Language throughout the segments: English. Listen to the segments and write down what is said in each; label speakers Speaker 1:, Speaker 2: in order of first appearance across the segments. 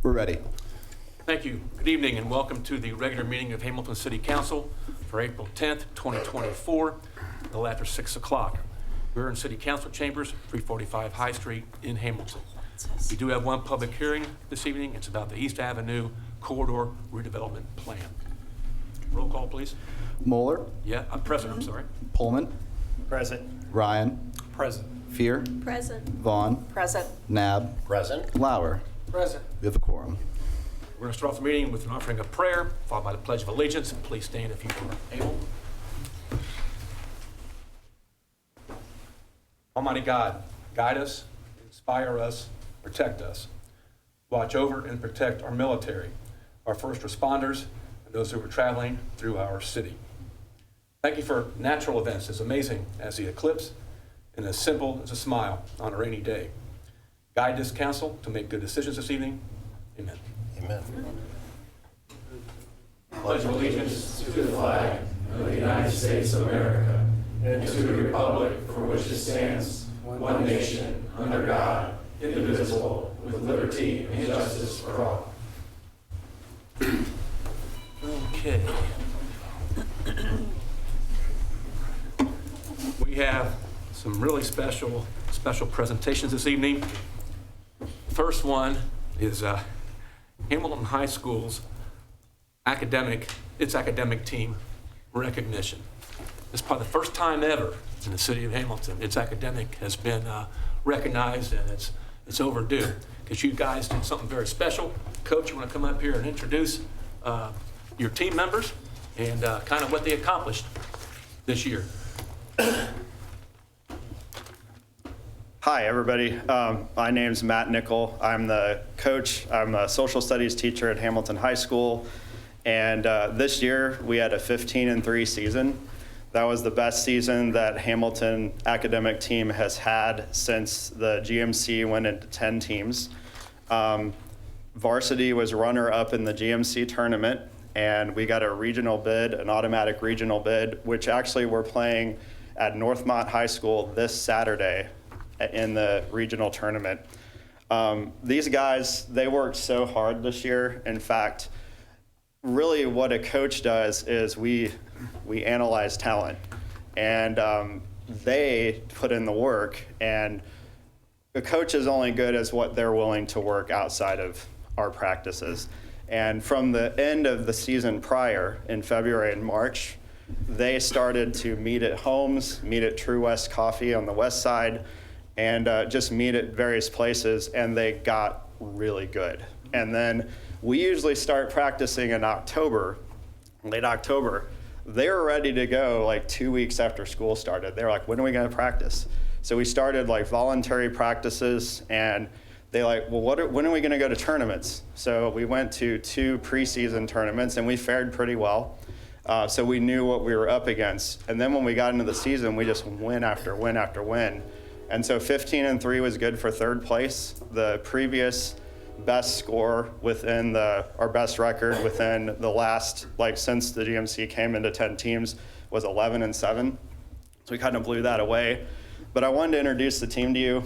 Speaker 1: We're ready.
Speaker 2: Thank you. Good evening and welcome to the regular meeting of Hamilton City Council for April 10th, 2024, a little after 6 o'clock. We're in City Council Chambers, 345 High Street in Hamilton. We do have one public hearing this evening. It's about the East Avenue Corridor Redevelopment Plan. Roll call, please.
Speaker 1: Moeller,
Speaker 2: Present, I'm sorry.
Speaker 1: Pullman,
Speaker 3: Present.
Speaker 1: Ryan,
Speaker 3: Present.
Speaker 1: Fear,
Speaker 4: Present.
Speaker 1: Vaughn,
Speaker 4: Present.
Speaker 1: Nab,
Speaker 3: Present.
Speaker 1: Lauer.
Speaker 3: Present.
Speaker 1: We have a quorum.
Speaker 2: We're going to start off the meeting with an offering of prayer, followed by the Pledge of Allegiance. Please stand if you are able. Almighty God, guide us, inspire us, protect us. Watch over and protect our military, our first responders, and those who are traveling through our city. Thank you for natural events as amazing as the eclipse and as simple as a smile on a rainy day. Guide this council to make good decisions this evening. Amen.
Speaker 3: Amen.
Speaker 5: Pledge allegiance to the flag of the United States of America and to the republic for which it stands, one nation, under God, indivisible, with liberty and justice for all.
Speaker 2: Okay. We have some really special presentations this evening. First one is Hamilton High School's academic team recognition. This is probably the first time ever in the city of Hamilton its academic has been recognized, and it's overdue because you guys did something very special. Coach, you want to come up here and introduce your team members and kind of what they accomplished this year?
Speaker 6: Hi, everybody. My name's Matt Nickel. I'm the coach. I'm a social studies teacher at Hamilton High School. And this year, we had a 15-3 season. That was the best season that Hamilton academic team has had since the GMC went into 10 teams. Varsity was runner-up in the GMC tournament, and we got a regional bid, an automatic regional bid, which actually we're playing at Northmont High School this Saturday in the regional tournament. These guys, they worked so hard this year. In fact, really what a coach does is we analyze talent, and they put in the work, and the coach is only good as what they're willing to work outside of our practices. And from the end of the season prior, in February and March, they started to meet at homes, meet at True West Coffee on the west side, and just meet at various places, and they got really good. And then we usually start practicing in October, late October. They were ready to go like 2 weeks after school started. They were like, when are we gonna practice? So we started like voluntary practices, and they like, well, when are we gonna go to tournaments? So we went to 2 preseason tournaments, and we fared pretty well. So we knew what we were up against. And then when we got into the season, we just win after win after win. And so 15-3 was good for third place. The previous best score within our best record within the last, like since the GMC came into 10 teams, was 11-7. So we kind of blew that away. But I wanted to introduce the team to you.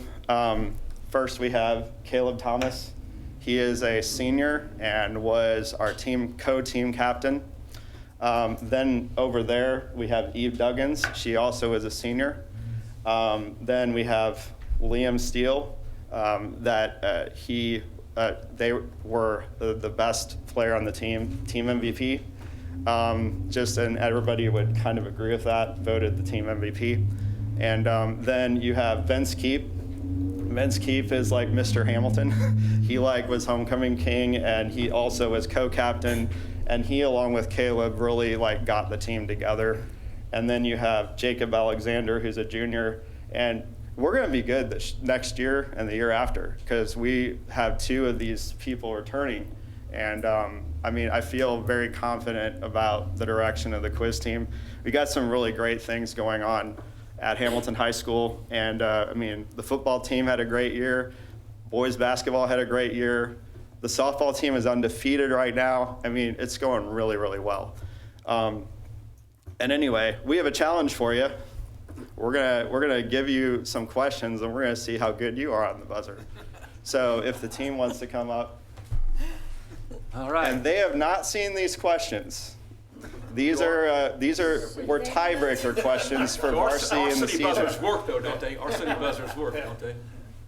Speaker 6: First, we have Caleb Thomas. He is a senior and was our co-team captain. Then over there, we have Eve Duggins. She also is a senior. Then we have Liam Steele, they were the best player on the team MVP. And everybody would kind of agree with that, voted the team MVP. And then you have Vince Keep. Vince Keep is like Mr. Hamilton. He was homecoming king, and he also was co-captain, and he, along with Caleb, really got the team together. And then you have Jacob Alexander, who's a junior, and we're going to be good this next year and the year after because we have 2 of these people returning. And I feel very confident about the direction of the quiz team. We got some really great things going on at Hamilton High School. And the football team had a great year. Boys basketball had a great year. The softball team is undefeated right now. It's going really, really well. And anyway, we have a challenge for you. We're gonna give you some questions, and we're gonna see how good you are on the buzzer. So if the team wants to come up.
Speaker 2: All right.
Speaker 6: And they have not seen these questions. These were tiebreaker questions for
Speaker 2: Our
Speaker 6: varsity in the
Speaker 2: city buzzers
Speaker 6: season.
Speaker 2: work, though, don't they? Our city buzzers work, don't they?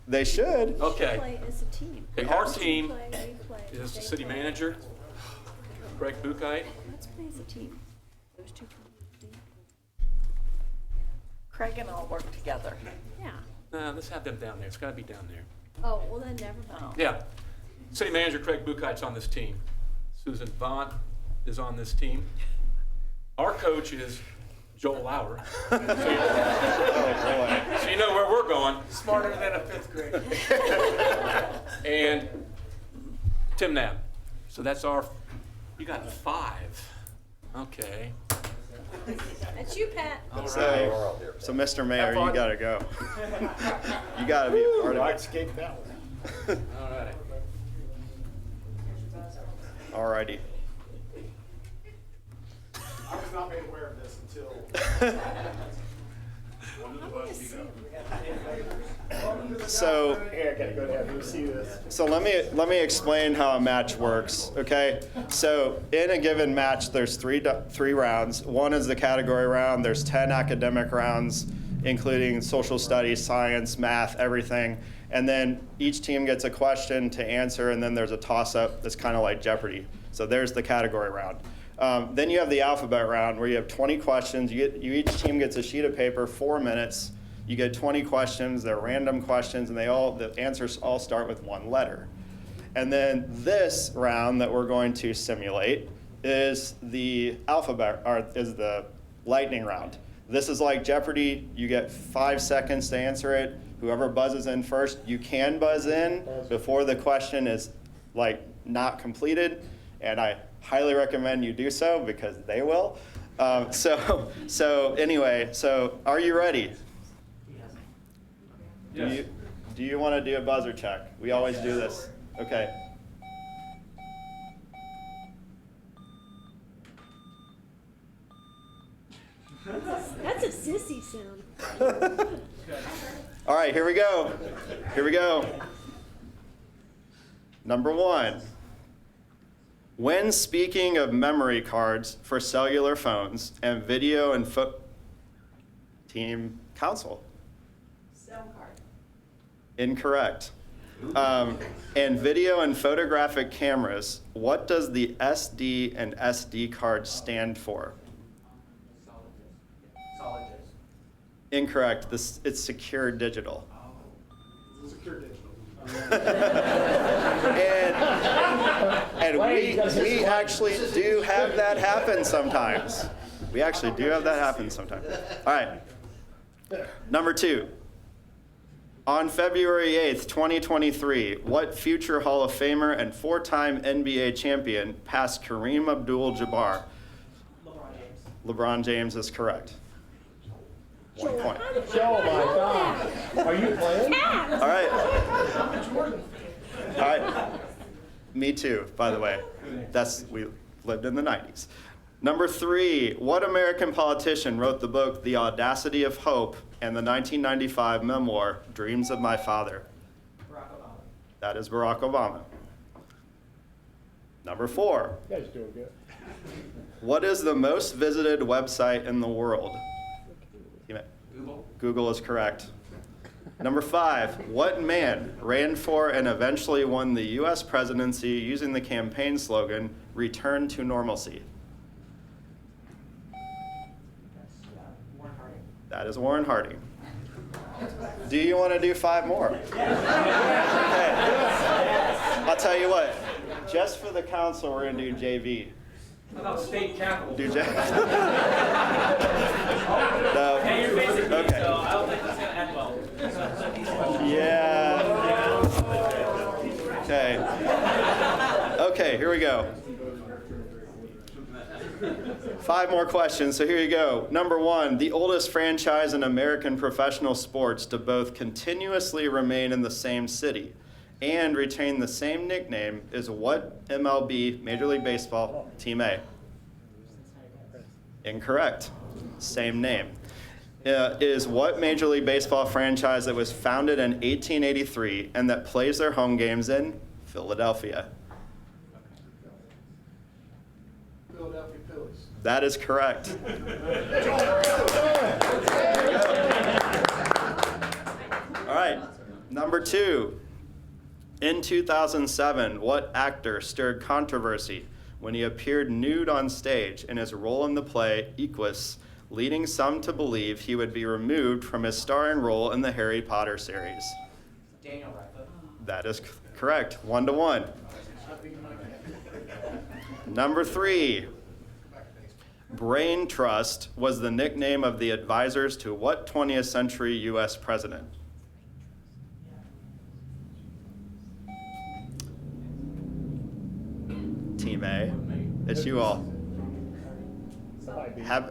Speaker 6: They should.
Speaker 2: Okay.
Speaker 3: Play as a team.
Speaker 2: Okay, our team
Speaker 3: Play, we play,
Speaker 2: is the
Speaker 3: they
Speaker 2: city
Speaker 3: play.
Speaker 2: manager, Greg Buchheit.
Speaker 3: Let's play as a team. Those two teams.
Speaker 4: Craig and I'll work together.
Speaker 3: Yeah.
Speaker 2: Let's have them down there. It's got to be down there.
Speaker 3: Oh, well then never mind.
Speaker 2: Yeah. City manager Craig Buchheit's on this team. Susan Vaughn is on this team. Our coach is Joel Lauer. So you know where we're going.
Speaker 5: Smarter than a fifth grader.
Speaker 2: And Tim Knapp. So that's you got 5. Okay.
Speaker 3: That's you, Pat.
Speaker 2: All right.
Speaker 6: So Mr. Mayor, you gotta go. You gotta be a part of it.
Speaker 5: escaped that one.
Speaker 2: All right.
Speaker 6: Alrighty.
Speaker 5: I was not made aware of this until.
Speaker 6: So.
Speaker 5: Hey, I gotta go down and see this.
Speaker 6: So let me explain how a match works, okay? So in a given match, there's three rounds. One is the category round. There's 10 academic rounds, including social studies, science, math, everything. And then each team gets a question to answer, and then there's a toss-up that's kind of like Jeopardy. So there's the category round. Then you have the alphabet round, where you have 20 questions. Each team gets a sheet of paper, 4 minutes. You get 20 questions. They're random questions, and the answers all start with one letter. And then this round that we're going to simulate is the the lightning round. This is like Jeopardy. You get 5 seconds to answer it. Whoever buzzes in first, you can buzz in before the question is not completed, and I highly recommend you do so because they will. So anyway, are you ready?
Speaker 2: Yes.
Speaker 6: Do you want to do a buzzer check? We always do this. Okay.
Speaker 3: That's a sissy sound.
Speaker 6: All right, here we go. Here we go. Number 1. When speaking of memory cards for cellular phones and video and team council.
Speaker 4: Sound card.
Speaker 6: Incorrect. And video and photographic cameras, what does the SD and SD card stand for?
Speaker 5: Solid disk.
Speaker 6: Incorrect. It's secure digital.
Speaker 5: Secure digital.
Speaker 6: And we actually do have that happen sometimes. We actually do have that happen sometimes. All right. Number 2. On February 8th, 2023, what future Hall of Famer and 4-time NBA champion passed Kareem Abdul-Jabbar?
Speaker 4: LeBron James.
Speaker 6: LeBron James is correct. 1 point.
Speaker 5: Oh my God. Are you playing?
Speaker 6: All right. All right. Me too, by the way. We lived in the 90s. Number 3, what American politician wrote the book The Audacity of Hope and the 1995 memoir Dreams of My Father?
Speaker 4: Barack Obama.
Speaker 6: That is Barack Obama. Number 4,
Speaker 5: You guys doing good.
Speaker 6: what is the most visited website in the world?
Speaker 2: Google.
Speaker 6: Google is correct. Number 5, what man ran for and eventually won the U.S. presidency using the campaign slogan, Return to Normalcy?
Speaker 4: Warren Harding.
Speaker 6: That is Warren Harding. Do you want to do 5 more? Okay. I'll tell you what, just for the council, we're going to do JV.
Speaker 7: How about state capital?
Speaker 6: Do JV. No.
Speaker 7: Hey, you're basic me,
Speaker 6: Okay.
Speaker 7: so I don't think it's gonna end well.
Speaker 6: Yeah. Okay. Okay, here we go. 5 more questions, so here you go. Number 1, the oldest franchise in American professional sports to both continuously remain in the same city and retain the same nickname is what MLB, Major League Baseball, Team A? Incorrect. Same name. Is what Major League Baseball franchise that was founded in 1883 and that plays their home games in Philadelphia?
Speaker 5: Philadelphia Phillies.
Speaker 6: That is correct. All right, number 2. In 2007, what actor stirred controversy when he appeared nude on stage in his role in the play Equus, leading some to believe he would be removed from his starring role in the Harry Potter series?
Speaker 7: Daniel Radcliffe.
Speaker 6: That is correct, 1-1. Number 3. Brain Trust was the nickname of the advisors to what 20th century U.S. president? Team A. It's you all.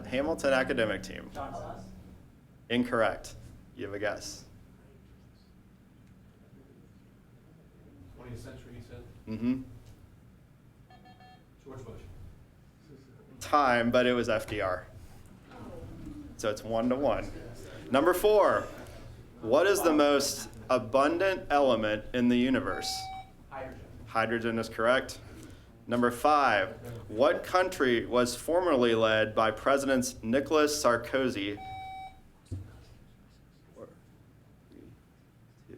Speaker 6: Hamilton academic team.
Speaker 7: John Suss.
Speaker 6: Incorrect. You have a guess.
Speaker 2: 20th century, you said?
Speaker 6: Mm-hmm.
Speaker 2: George Bush.
Speaker 6: Time, but it was FDR. So it's 1-1. Number 4. What is the most abundant element in the universe?
Speaker 7: Hydrogen.
Speaker 6: Hydrogen is correct. Number 5. What country was formerly led by Presidents Nicolas Sarkozy? 4, 3,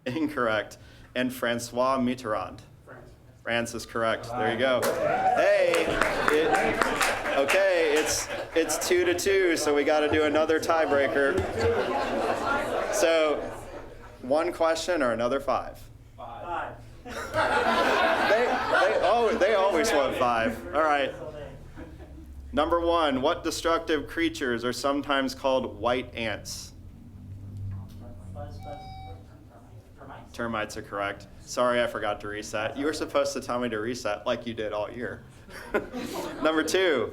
Speaker 6: 2. Incorrect. And Francois Mitterrand. France is correct. There you go. Hey, okay, it's 2-2, so we got to do another tiebreaker. So, one question or another 5?
Speaker 7: 5.
Speaker 6: They always want 5. All right. Number 1, what destructive creatures are sometimes called white ants?
Speaker 7: Termites.
Speaker 6: Termites are correct. Sorry, I forgot to reset. You were supposed to tell me to reset like you did all year. Number 2,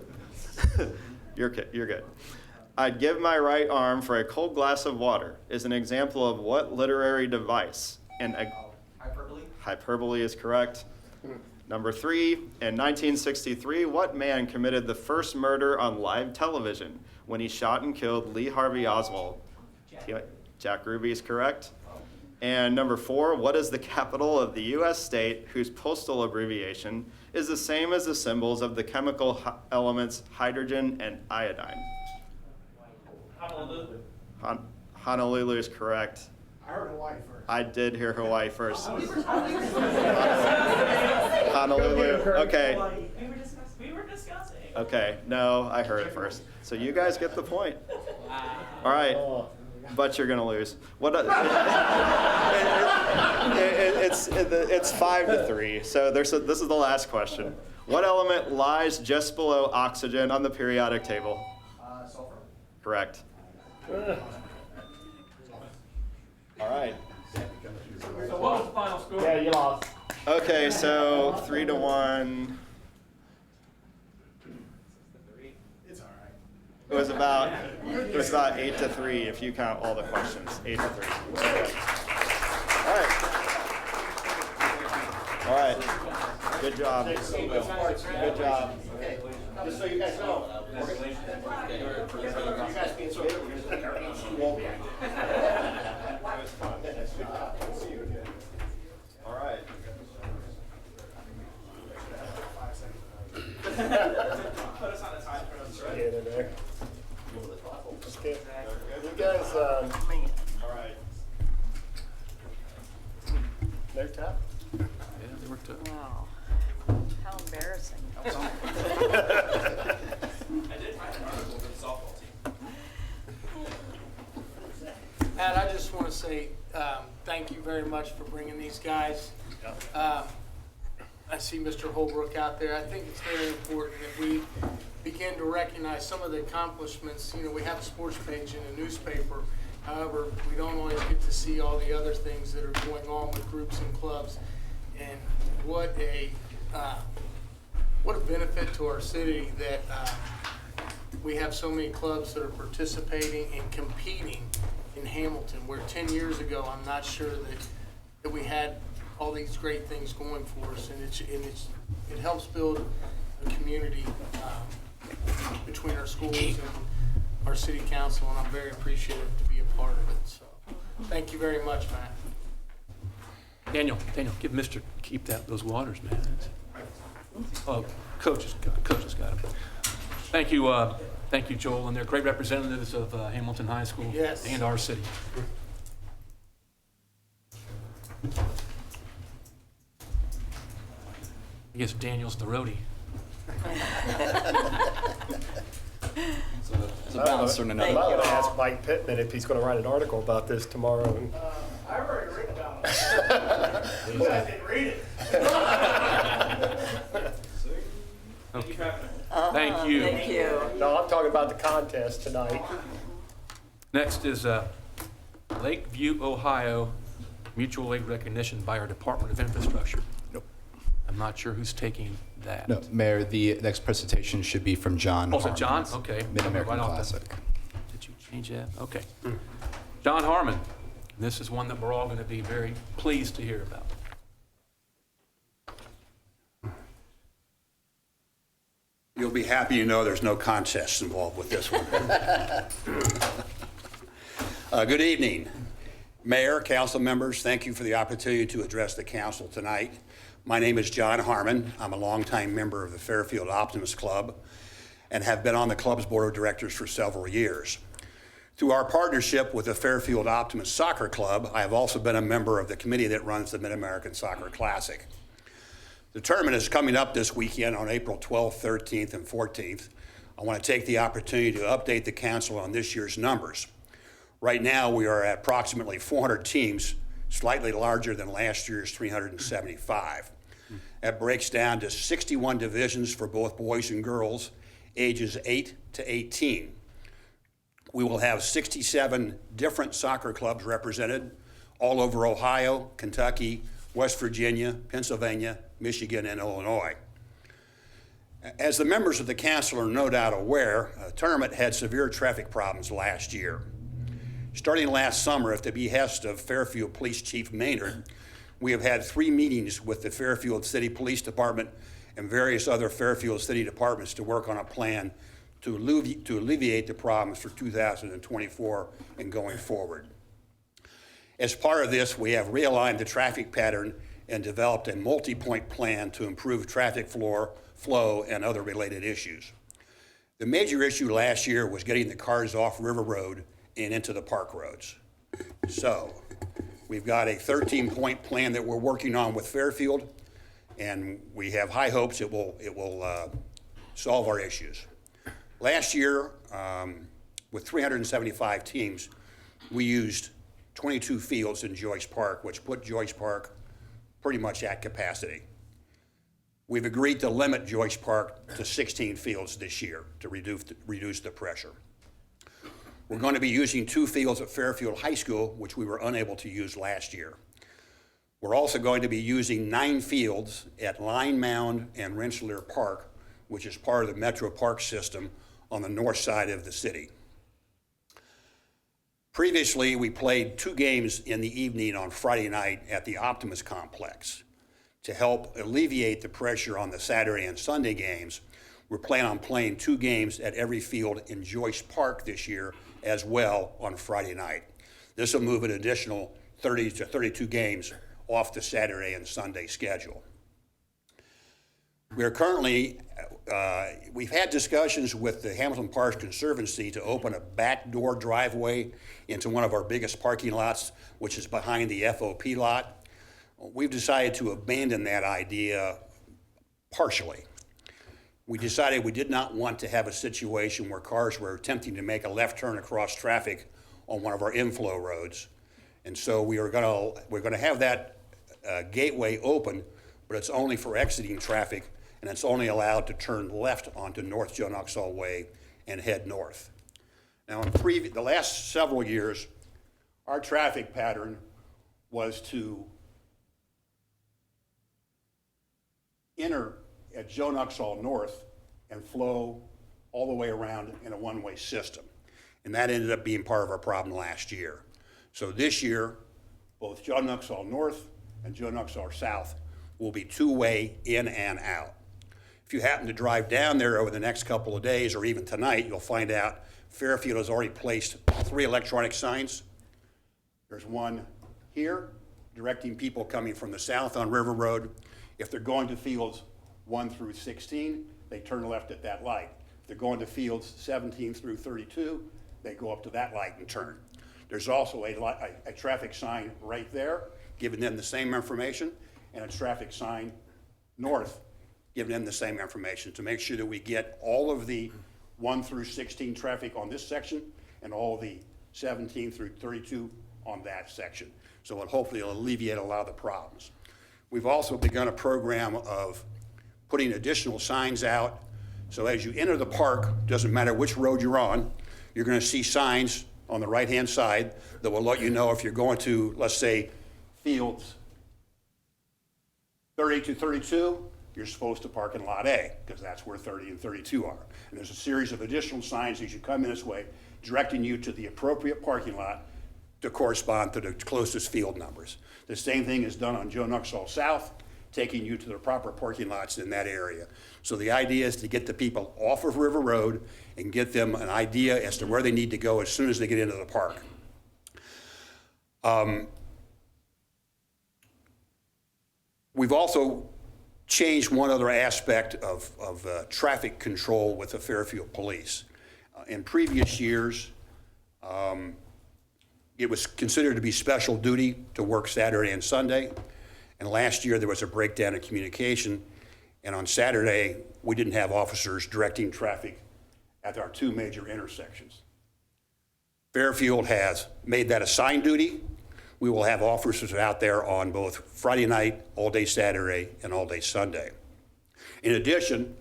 Speaker 6: you're good. I'd give my right arm for a cold glass of water is an example of what literary device?
Speaker 7: Hyperbole.
Speaker 6: Hyperbole is correct. Number 3, in 1963, what man committed the first murder on live television when he shot and killed Lee Harvey Oswald? Jack Ruby is correct. And number 4, what is the capital of the U.S. state whose postal abbreviation is the same as the symbols of the chemical elements hydrogen and iodine?
Speaker 7: Honolulu.
Speaker 6: Honolulu is correct.
Speaker 5: I heard Hawaii first.
Speaker 6: I did hear Hawaii first. Honolulu. Okay.
Speaker 7: We were discussing.
Speaker 6: Okay. No, I heard it first. So you guys get the point. All right. But you're gonna lose. What? It's 5-3. So this is the last question. What element lies just below oxygen on the periodic table?
Speaker 7: Sulfur.
Speaker 6: Correct. All right.
Speaker 7: So what was the final score?
Speaker 5: Yeah, you lost.
Speaker 6: Okay, so 3-1.
Speaker 5: It's all right.
Speaker 6: It was about 8-3 if you count all the questions. 8-3. All right. Good job. Good job.
Speaker 5: Just so you guys know, you guys being so good, won't be.
Speaker 6: All right.
Speaker 7: Put us on a time for us, right?
Speaker 5: Get in there. Okay. You guys,
Speaker 6: All right.
Speaker 5: no tap?
Speaker 2: Yeah, they worked out.
Speaker 8: Wow, how embarrassing.
Speaker 7: I did write an article for the softball team.
Speaker 9: Matt, I just want to say thank you very much for bringing these guys. I see Mr. Holbrook out there. I think it's very important that we begin to recognize some of the accomplishments. You know, we have a sports page in the newspaper. However, we don't always get to see all the other things that are going on with groups and clubs. And what a benefit to our city that we have so many clubs that are participating and competing in Hamilton, where 10 years ago, I'm not sure that we had all these great things going for us, and it helps build a community between our schools and our city council, and I'm very appreciative to be a part of it. So, thank you very much, Matt.
Speaker 2: Daniel, keep those waters, man. Oh, coaches got him. Thank you, Joel, and they're great representatives of Hamilton High School
Speaker 9: Yes.
Speaker 2: and our city. I guess Daniel's the roadie.
Speaker 1: It's a bouncer and
Speaker 10: I'm
Speaker 1: another.
Speaker 10: going to ask Mike Pittman if he's going to write an article about this tomorrow. And
Speaker 9: I already read about it. But I didn't read it.
Speaker 2: Thank you.
Speaker 8: Thank you.
Speaker 10: no, I'm talking about the contest tonight.
Speaker 2: Next is Lakeview, Ohio, mutual aid recognition by our Department of Infrastructure.
Speaker 1: Nope.
Speaker 2: I'm not sure who's taking that.
Speaker 1: No, Mayor, the next presentation should be from John
Speaker 2: Oh, is it John?
Speaker 1: Harmon.
Speaker 2: Okay.
Speaker 1: Mid-American
Speaker 2: Right off the-
Speaker 1: Classic.
Speaker 2: Did you change that? Okay. John Harmon. This is one that we're all going to be very pleased to hear about.
Speaker 11: You'll be happy to know there's no contests involved with this one. Good evening. Mayor, council members, thank you for the opportunity to address the council tonight. My name is John Harmon. I'm a longtime member of the Fairfield Optimist Club and have been on the club's board of directors for several years. Through our partnership with the Fairfield Optimist Soccer Club, I have also been a member of the committee that runs the Mid-American Soccer Classic. The tournament is coming up this weekend on April 12th, 13th, and 14th. I want to take the opportunity to update the council on this year's numbers. Right now, we are at approximately 400 teams, slightly larger than last year's 375. That breaks down to 61 divisions for both boys and girls, ages 8 to 18. We will have 67 different soccer clubs represented all over Ohio, Kentucky, West Virginia, Pennsylvania, Michigan, and Illinois. As the members of the council are no doubt aware, the tournament had severe traffic problems last year. Starting last summer, at the behest of Fairfield Police Chief Maynard, we have had 3 meetings with the Fairfield City Police Department and various other Fairfield City departments to work on a plan to alleviate the problems for 2024 and going forward. As part of this, we have realigned the traffic pattern and developed a multi-point plan to improve traffic flow and other related issues. The major issue last year was getting the cars off River Road and into the park roads. So we've got a 13-point plan that we're working on with Fairfield, and we have high hopes it will solve our issues. Last year, with 375 teams, we used 22 fields in Joyce Park, which put Joyce Park pretty much at capacity. We've agreed to limit Joyce Park to 16 fields this year to reduce the pressure. We're going to be using 2 fields at Fairfield High School, which we were unable to use last year. We're also going to be using 9 fields at Line Mound and Rensselaer Park, which is part of the Metro Park system on the north side of the city. Previously, we played 2 games in the evening on Friday night at the Optimist Complex. To help alleviate the pressure on the Saturday and Sunday games, we're planning on playing 2 games at every field in Joyce Park this year as well on Friday night. This will move an additional 30 to 32 games off the Saturday and Sunday schedule. We're currently, we've had discussions with the Hamilton Parks Conservancy to open a backdoor driveway into one of our biggest parking lots, which is behind the FOP lot. We've decided to abandon that idea partially. We decided we did not want to have a situation where cars were attempting to make a left turn across traffic on one of our inflow roads. And so we're gonna have that gateway open, but it's only for exiting traffic, and it's only allowed to turn left onto North Joe Nuxhall Way and head north. Now, in the last several years, our traffic pattern was to enter at Joe Nuxhall North and flow all the way around in a one-way system. And that ended up being part of our problem last year. So this year, both Joe Nuxhall North and Joe Nuxhall South will be 2-way in and out. If you happen to drive down there over the next couple of days or even tonight, you'll find out Fairfield has already placed 3 electronic signs. There's one here directing people coming from the south on River Road. If they're going to fields 1 through 16, they turn left at that light. If they're going to fields 17 through 32, they go up to that light and turn. There's also a traffic sign right there, giving them the same information, and a traffic sign north, giving them the same information to make sure that we get all of the 1 through 16 traffic on this section and all the 17 through 32 on that section. So it hopefully will alleviate a lot of the problems. We've also begun a program of putting additional signs out. So as you enter the park, doesn't matter which road you're on, you're going to see signs on the right-hand side that will let you know if you're going to, let's say, fields 30 to 32, you're supposed to park in Lot A, because that's where 30 and 32 are. And there's a series of additional signs as you come in this way, directing you to the appropriate parking lot to correspond to the closest field numbers. The same thing is done on Joe Nuxhall South, taking you to the proper parking lots in that area. So the idea is to get the people off of River Road and get them an idea as to where they need to go as soon as they get into the park. We've also changed one other aspect of traffic control with the Fairfield Police. In previous years, it was considered to be special duty to work Saturday and Sunday. And last year, there was a breakdown in communication. And on Saturday, we didn't have officers directing traffic at our two major intersections. Fairfield has made that assigned duty. We will have officers out there on both Friday night, all day Saturday, and all day Sunday. In addition,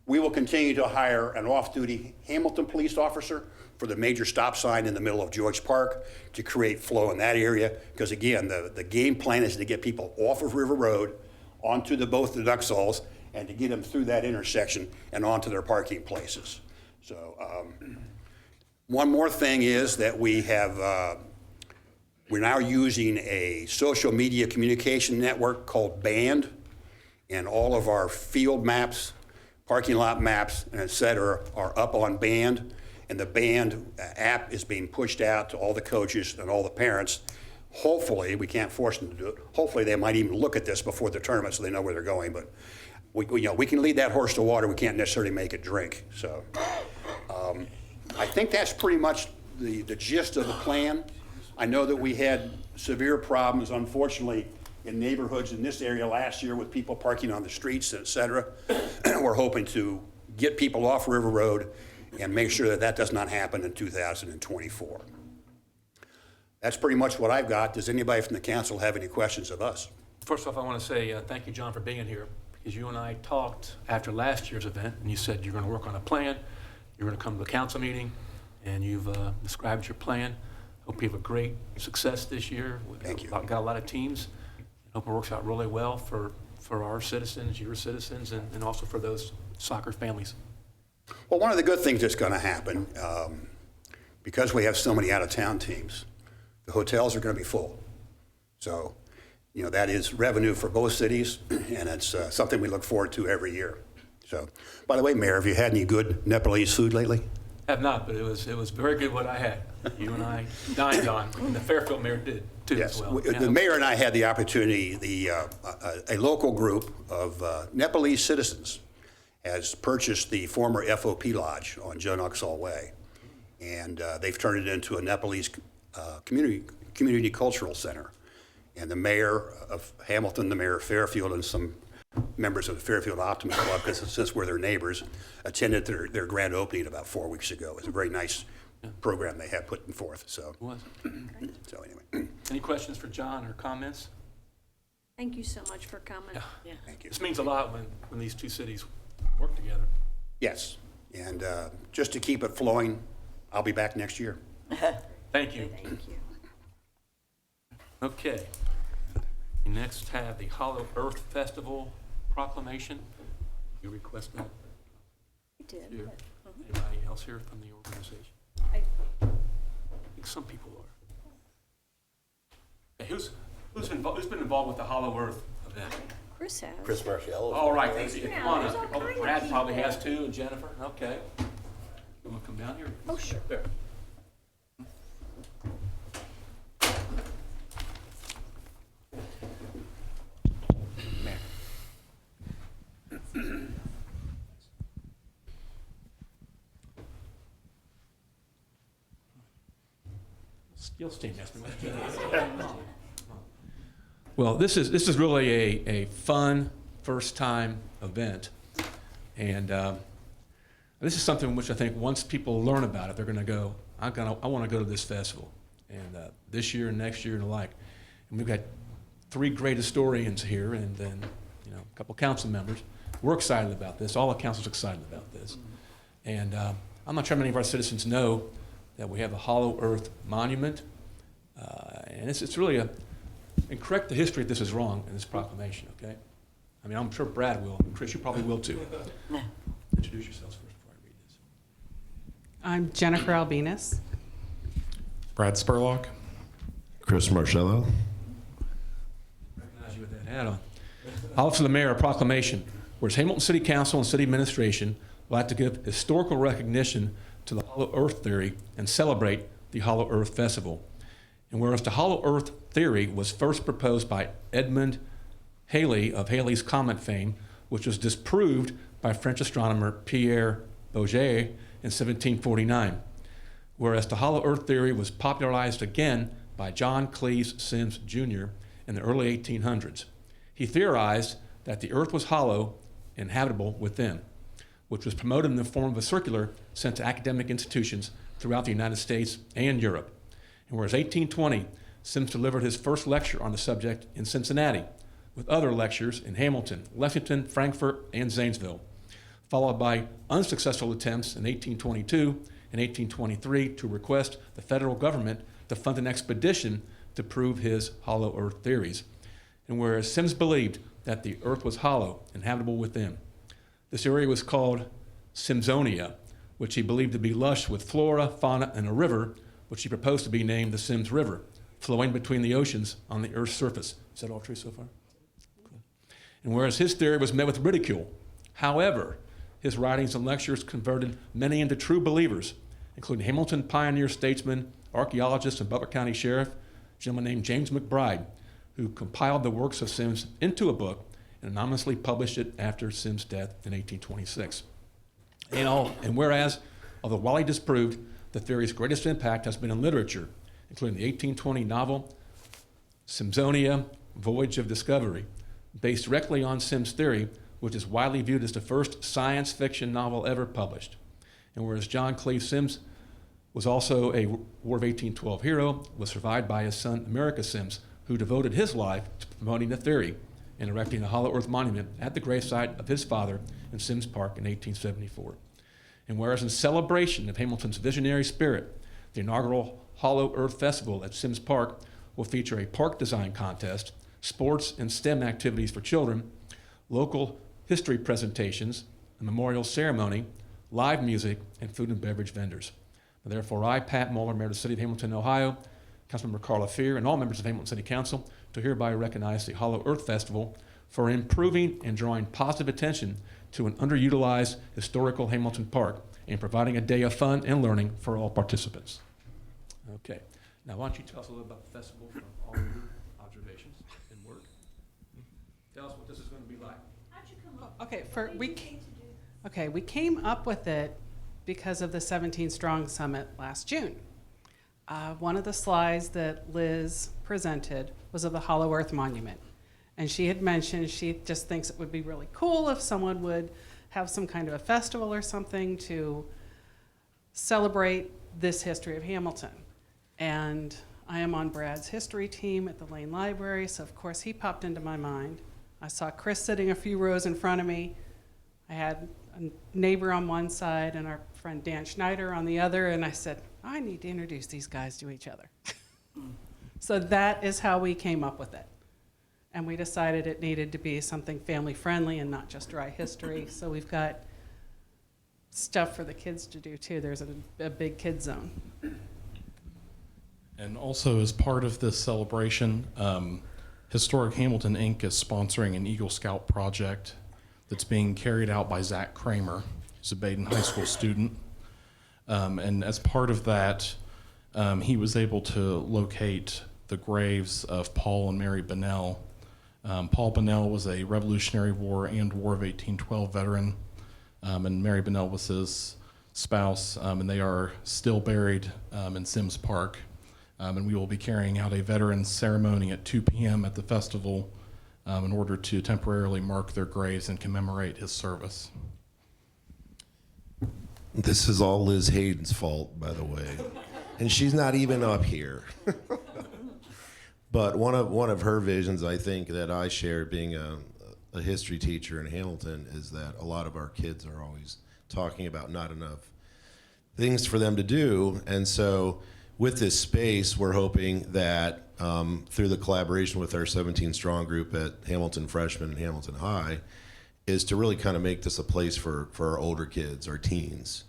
Speaker 11: we will continue to hire an off-duty Hamilton police officer for the major stop sign in the middle of George Park to create flow in that area. Because again, the game plan is to get people off of River Road onto both the Nuxhalls and to get them through that intersection and onto their parking places. So one more thing is that we have, we're now using a social media communication network called Band, and all of our field maps, parking lot maps, and et cetera, are up on Band. And the Band app is being pushed out to all the coaches and all the parents. Hopefully, we can't force them to do it. Hopefully, they might even look at this before the tournament so they know where they're going. But we can lead that horse to water. We can't necessarily make it drink. So I think that's pretty much the gist of the plan. I know that we had severe problems, unfortunately, in neighborhoods in this area last year with people parking on the streets, et cetera. We're hoping to get people off River Road and make sure that that does not happen in 2024. That's pretty much what I've got. Does anybody from the council have any questions of us?
Speaker 2: First off, I want to say thank you, John, for being here, because you and I talked after last year's event, and you said you're going to work on a plan, you're going to come to the council meeting, and you've described your plan. Hope you have a great success this year.
Speaker 11: Thank you.
Speaker 2: Got a lot of teams. Hope it works out really well for our citizens, your citizens, and also for those soccer families.
Speaker 11: Well, one of the good things that's going to happen, because we have so many out-of-town teams, the hotels are going to be full. So, that is revenue for both cities, and it's something we look forward to every year. So, by the way, Mayor, have you had any good Nepalese food lately?
Speaker 2: Have not, but it was very good what I had. You and I dined on, and the Fairfield mayor did too as well.
Speaker 11: The mayor and I had the opportunity, a local group of Nepalese citizens has purchased the former FOP Lodge on Joe Nuxhall Way, and they've turned it into a Nepalese community cultural center. And the mayor of Hamilton, the mayor of Fairfield, and some members of the Fairfield Optimist Club, because since we're their neighbors, attended their grand opening about 4 weeks ago. It was a very nice program they had put forth. So,
Speaker 2: It was.
Speaker 11: so anyway,
Speaker 2: Any questions for John or comments?
Speaker 3: Thank you so much for coming.
Speaker 2: Yeah.
Speaker 11: thank you.
Speaker 2: This means a lot when these two cities work together.
Speaker 11: Yes, and just to keep it flowing, I'll be back next year.
Speaker 2: Thank you.
Speaker 3: Thank you.
Speaker 2: Okay. We next have the Hollow Earth Festival proclamation. You request that?
Speaker 3: You did.
Speaker 2: Here.
Speaker 3: but,
Speaker 2: Anybody else here from the organization?
Speaker 3: I
Speaker 2: I think some people are. Hey, who's been involved with the Hollow Earth event?
Speaker 3: Chris has.
Speaker 1: Chris Marciello.
Speaker 2: All right, thank you.
Speaker 3: Yeah,
Speaker 2: Come on
Speaker 3: there's
Speaker 2: up.
Speaker 3: all kinds of
Speaker 2: Brad probably
Speaker 3: people.
Speaker 2: has too, and Jennifer. Okay. You want to come down here?
Speaker 3: Oh, sure.
Speaker 2: There. You'll stay next to me. Well, this is really a fun first-time event, and this is something which I think once people learn about it, they're going to go, I want to go to this festival, and this year and next year and the like. And we've got 3 great historians here, and then a couple council members. We're excited about this. All the council's excited about this, and I'm not sure how many of our citizens know that we have a Hollow Earth Monument, and it's really and correct the history if this is wrong in this proclamation, okay? I mean, I'm sure Brad will. Chris, you probably will too. Introduce yourselves first before I read this.
Speaker 12: I'm Jennifer Albinus.
Speaker 13: Brad Spurlock. Chris Marcello.
Speaker 2: Recognize you with that hat on. Office of the Mayor, a proclamation. Whereas Hamilton City Council and City Administration would like to give historical recognition to the Hollow Earth Theory and celebrate the Hollow Earth Festival. And whereas the Hollow Earth Theory was first proposed by Edmund Halley of Halley's Comet fame, which was disproved by French astronomer Pierre Boget in 1749. Whereas the Hollow Earth Theory was popularized again by John Cleese Sims Jr. in the early 1800s. He theorized that the Earth was hollow and habitable within, which was promoted in the form of a circular sent to academic institutions throughout the United States and Europe. And whereas 1820, Sims delivered his first lecture on the subject in Cincinnati, with other lectures in Hamilton, Lexington, Frankfort, and Zanesville, followed by unsuccessful attempts in 1822 and 1823 to request the federal government to fund an expedition to prove his hollow earth theories. And whereas Sims believed that the earth was hollow and habitable within, this area was called Simsonia, which he believed to be lush with flora, fauna, and a river, which he proposed to be named the Sims River, flowing between the oceans on the Earth's surface. Is that all true so far? Cool. And whereas his theory was met with ridicule, however, his writings and lectures converted many into true believers, including Hamilton pioneer statesman, archaeologist, and Butler County Sheriff, a gentleman named James McBride, who compiled the works of Sims into a book and anonymously published it after Sims' death in 1826. And whereas, although widely disproved, the theory's greatest impact has been in literature, including the 1820 novel Simsonia, Voyage of Discovery, based directly on Sims' theory, which is widely viewed as the first science fiction novel ever published. And whereas John Cleese Sims was also a War of 1812 hero, was survived by his son America Sims, who devoted his life to promoting the theory and erecting a Hollow Earth Monument at the gravesite of his father in Sims Park in 1874. And whereas in celebration of Hamilton's visionary spirit, the inaugural Hollow Earth Festival at Sims Park will feature a park design contest, sports and STEM activities for children, local history presentations, a memorial ceremony, live music, and food and beverage vendors. Now, therefore, I, Pat Muller, Mayor of the City of Hamilton, Ohio, Councilmember Carla Fear, and all members of Hamilton City Council, to hereby recognize the Hollow Earth Festival for improving and drawing positive attention to an underutilized historical Hamilton Park and providing a day of fun and learning for all participants. Okay, now why don't you tell us a little about the festival from all of your observations and work? Tell us what this is going to be like.
Speaker 12: How'd you come up? Okay, we came up with it because of the 17 Strong Summit last June. One of the slides that Liz presented was of the Hollow Earth Monument. And she had mentioned she just thinks it would be really cool if someone would have some kind of a festival or something to celebrate this history of Hamilton. And I am on Brad's history team at the Lane Library, so of course he popped into my mind. I saw Chris sitting a few rows in front of me. I had a neighbor on one side and our friend Dan Schneider on the other, and I said, I need to introduce these guys to each other. So that is how we came up with it. And we decided it needed to be something family friendly and not just dry history. So we've got stuff for the kids to do too. There's a big kid zone.
Speaker 13: And also as part of this celebration, Historic Hamilton Inc. is sponsoring an Eagle Scout project that's being carried out by Zach Kramer, who's a Baden High School student. And as part of that, he was able to locate the graves of Paul and Mary Bunnell. Paul Bunnell was a Revolutionary War and War of 1812 veteran, and Mary Bunnell was his spouse, and they are still buried in Sims Park. And we will be carrying out a veterans ceremony at 2 p.m. at the festival in order to temporarily mark their graves and commemorate his service.
Speaker 5: This is all Liz Hayden's fault, by the way. And she's not even up here. But one of her visions, I think, that I share being a history teacher in Hamilton is that a lot of our kids are always talking about not enough things for them to do. And so with this space, we're hoping that through the collaboration with our 17 Strong group at Hamilton Freshman and Hamilton High, is to really kind of make this a place for our older kids, our teens.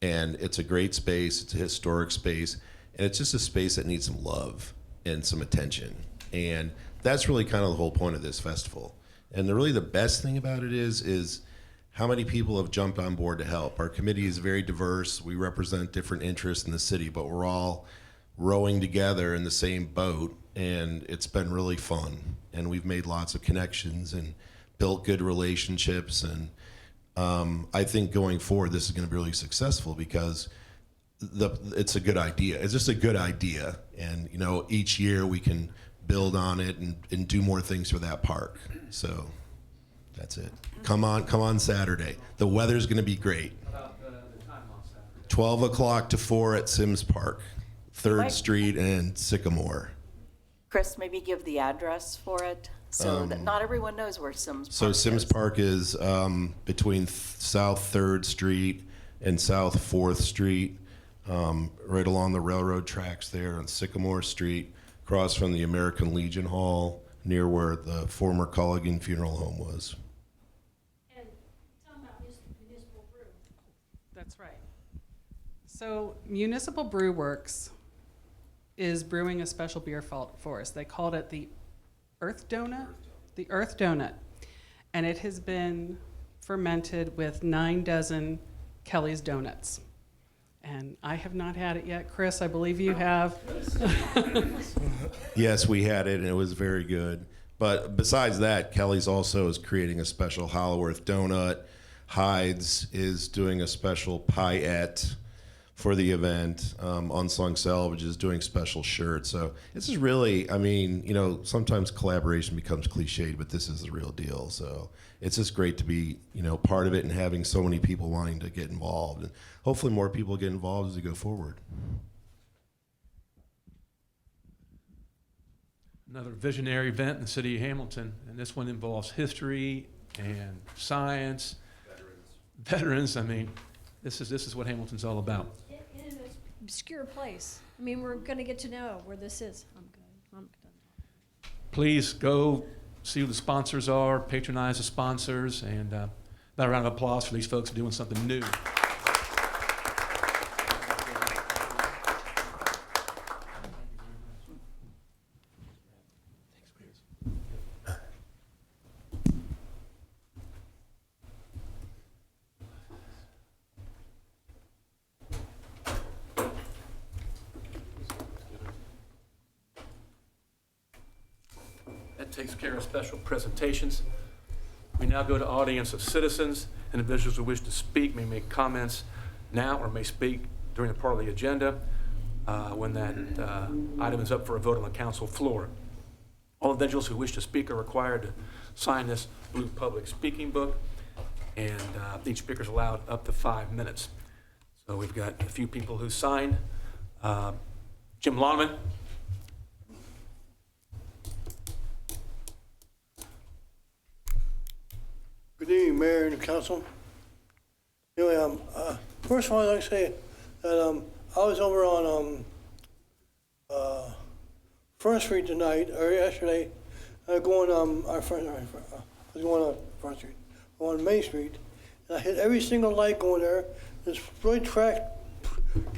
Speaker 5: And it's a great space, it's a historic space, and it's just a space that needs some love and some attention. And that's really kind of the whole point of this festival. And really the best thing about it is how many people have jumped on board to help. Our committee is very diverse. We represent different interests in the city, but we're all rowing together in the same boat, and it's been really fun. And we've made lots of connections and built good relationships. And I think going forward, this is going to be really successful because it's a good idea. It's just a good idea. And, you know, each year we can build on it and do more things for that park. So that's it. Come on Saturday. The weather's going to be great.
Speaker 2: About the time on Saturday?
Speaker 5: 12 o'clock to 4 at Sims Park, 3rd Street and Sycamore.
Speaker 8: Chris, maybe give the address for it so that not everyone knows where Sims Park
Speaker 5: So
Speaker 8: is.
Speaker 5: Sims Park is between South 3rd Street and South 4th Street, right along the railroad tracks there on Sycamore Street, across from the American Legion Hall, near where the former Culligan Funeral Home was.
Speaker 3: And tell them about Municipal Brew.
Speaker 12: That's right. So Municipal Brew Works is brewing a special beer for us. They called it the Earth Donut? The Earth Donut. And it has been fermented with 9 dozen Kelly's Donuts. And I have not had it yet. Chris, I believe you have.
Speaker 5: Yes, we had it, and it was very good. But besides that, Kelly's also is creating a special Hollowworth donut. Hyde's is doing a special pie-ette for the event. Unsung Salvage is doing special shirts. So this is really, I mean, you know, sometimes collaboration becomes cliched, but this is the real deal. So it's just great to be, you know, part of it and having so many people wanting to get involved. And hopefully more people get involved as we go forward.
Speaker 2: Another visionary event in the city of Hamilton, and this one involves history and science. Veterans. I mean, this is what Hamilton's all about.
Speaker 3: In an obscure place. I mean, we're going to get to know where this is. I'm good. I'm done.
Speaker 2: Please go see who the sponsors are, patronize the sponsors, and a round of applause for these folks doing something new. That takes care of special presentations. We now go to audience of citizens. Individuals who wish to speak may make comments now or may speak during the part of the agenda when that item is up for a vote on the council floor. All individuals who wish to speak are required to sign this blue public speaking book, and each speaker is allowed up to 5 minutes. So we've got a few people who signed. Jim Lonman.
Speaker 14: Good evening, Mayor and Council. Anyway, first of all, I'd like to say that I was over on Front Street tonight, or yesterday, going I was going on Front Street, on Main Street, and I hit every single light going there. It's really trail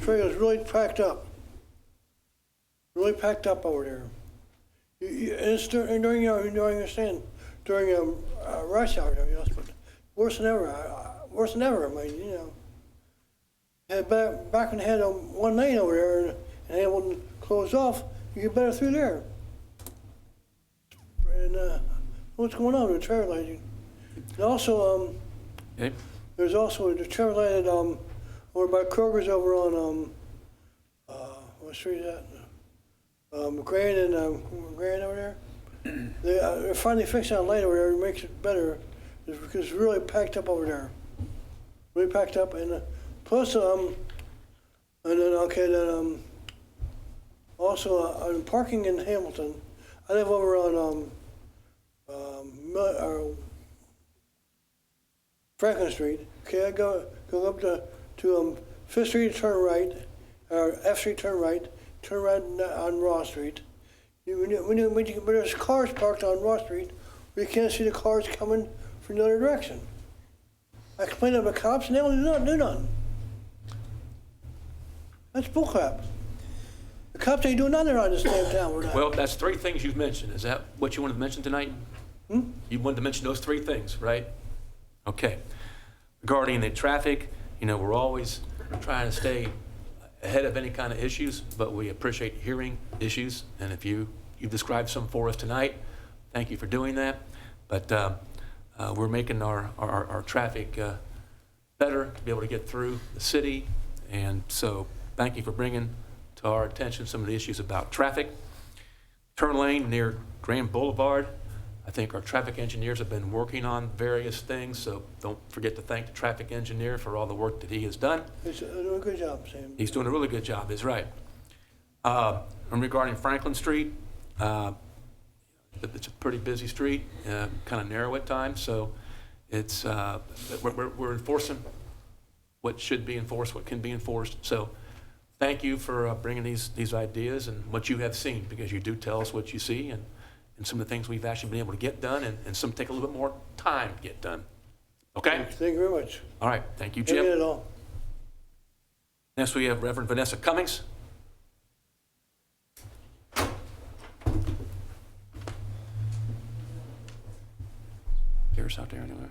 Speaker 14: is really packed up, over there. It's during rush hour, yes, but worse than ever. I mean, you know, had back when they had one lane over there and they wasn't closed off, you get better through there. And what's going on with the traffic lighting? And also, there's also the traffic light over by Kroger's over on what street is that? Grand and Grand over there. They're finally fixing that lane over there. It makes it better. It's really packed up over there. Really packed up, and plus and then also on parking in Hamilton. I live over on Franklin Street. Okay, I go up to Fifth Street, turn right, or F Street, turn right on Ross Street. When there's cars parked on Ross Street, we can't see the cars coming from the other direction. I complained to the cops, and they don't do nothing. That's bullcrap. The cops ain't doing nothing around this damn town.
Speaker 2: Well, that's three things you've mentioned. Is that what you wanted to mention tonight? You wanted to mention those three things, right? Okay. Regarding the traffic, we're always trying to stay ahead of any kind of issues, but we appreciate hearing issues. And if you've described some for us tonight, thank you for doing that. But we're making our traffic better to be able to get through the city. And so thank you for bringing to our attention some of the issues about traffic. Turn lane near Grand Boulevard. I think our traffic engineers have been working on various things, so don't forget to thank the traffic engineer for all the work that he has done.
Speaker 14: He's doing a good job, Sam.
Speaker 2: He's doing a really good job, is right. And regarding Franklin Street, it's a pretty busy street, kind of narrow at times, so it's we're enforcing what should be enforced, what can be enforced. So thank you for bringing these ideas and what you have seen, because you do tell us what you see and some of the things we've actually been able to get done, and some take a little bit more time to get done. Okay?
Speaker 14: Thank you very much.
Speaker 2: All right. Thank you, Jim.
Speaker 14: It all.
Speaker 2: Next, we have Reverend Vanessa Cummings. Here's out there anywhere.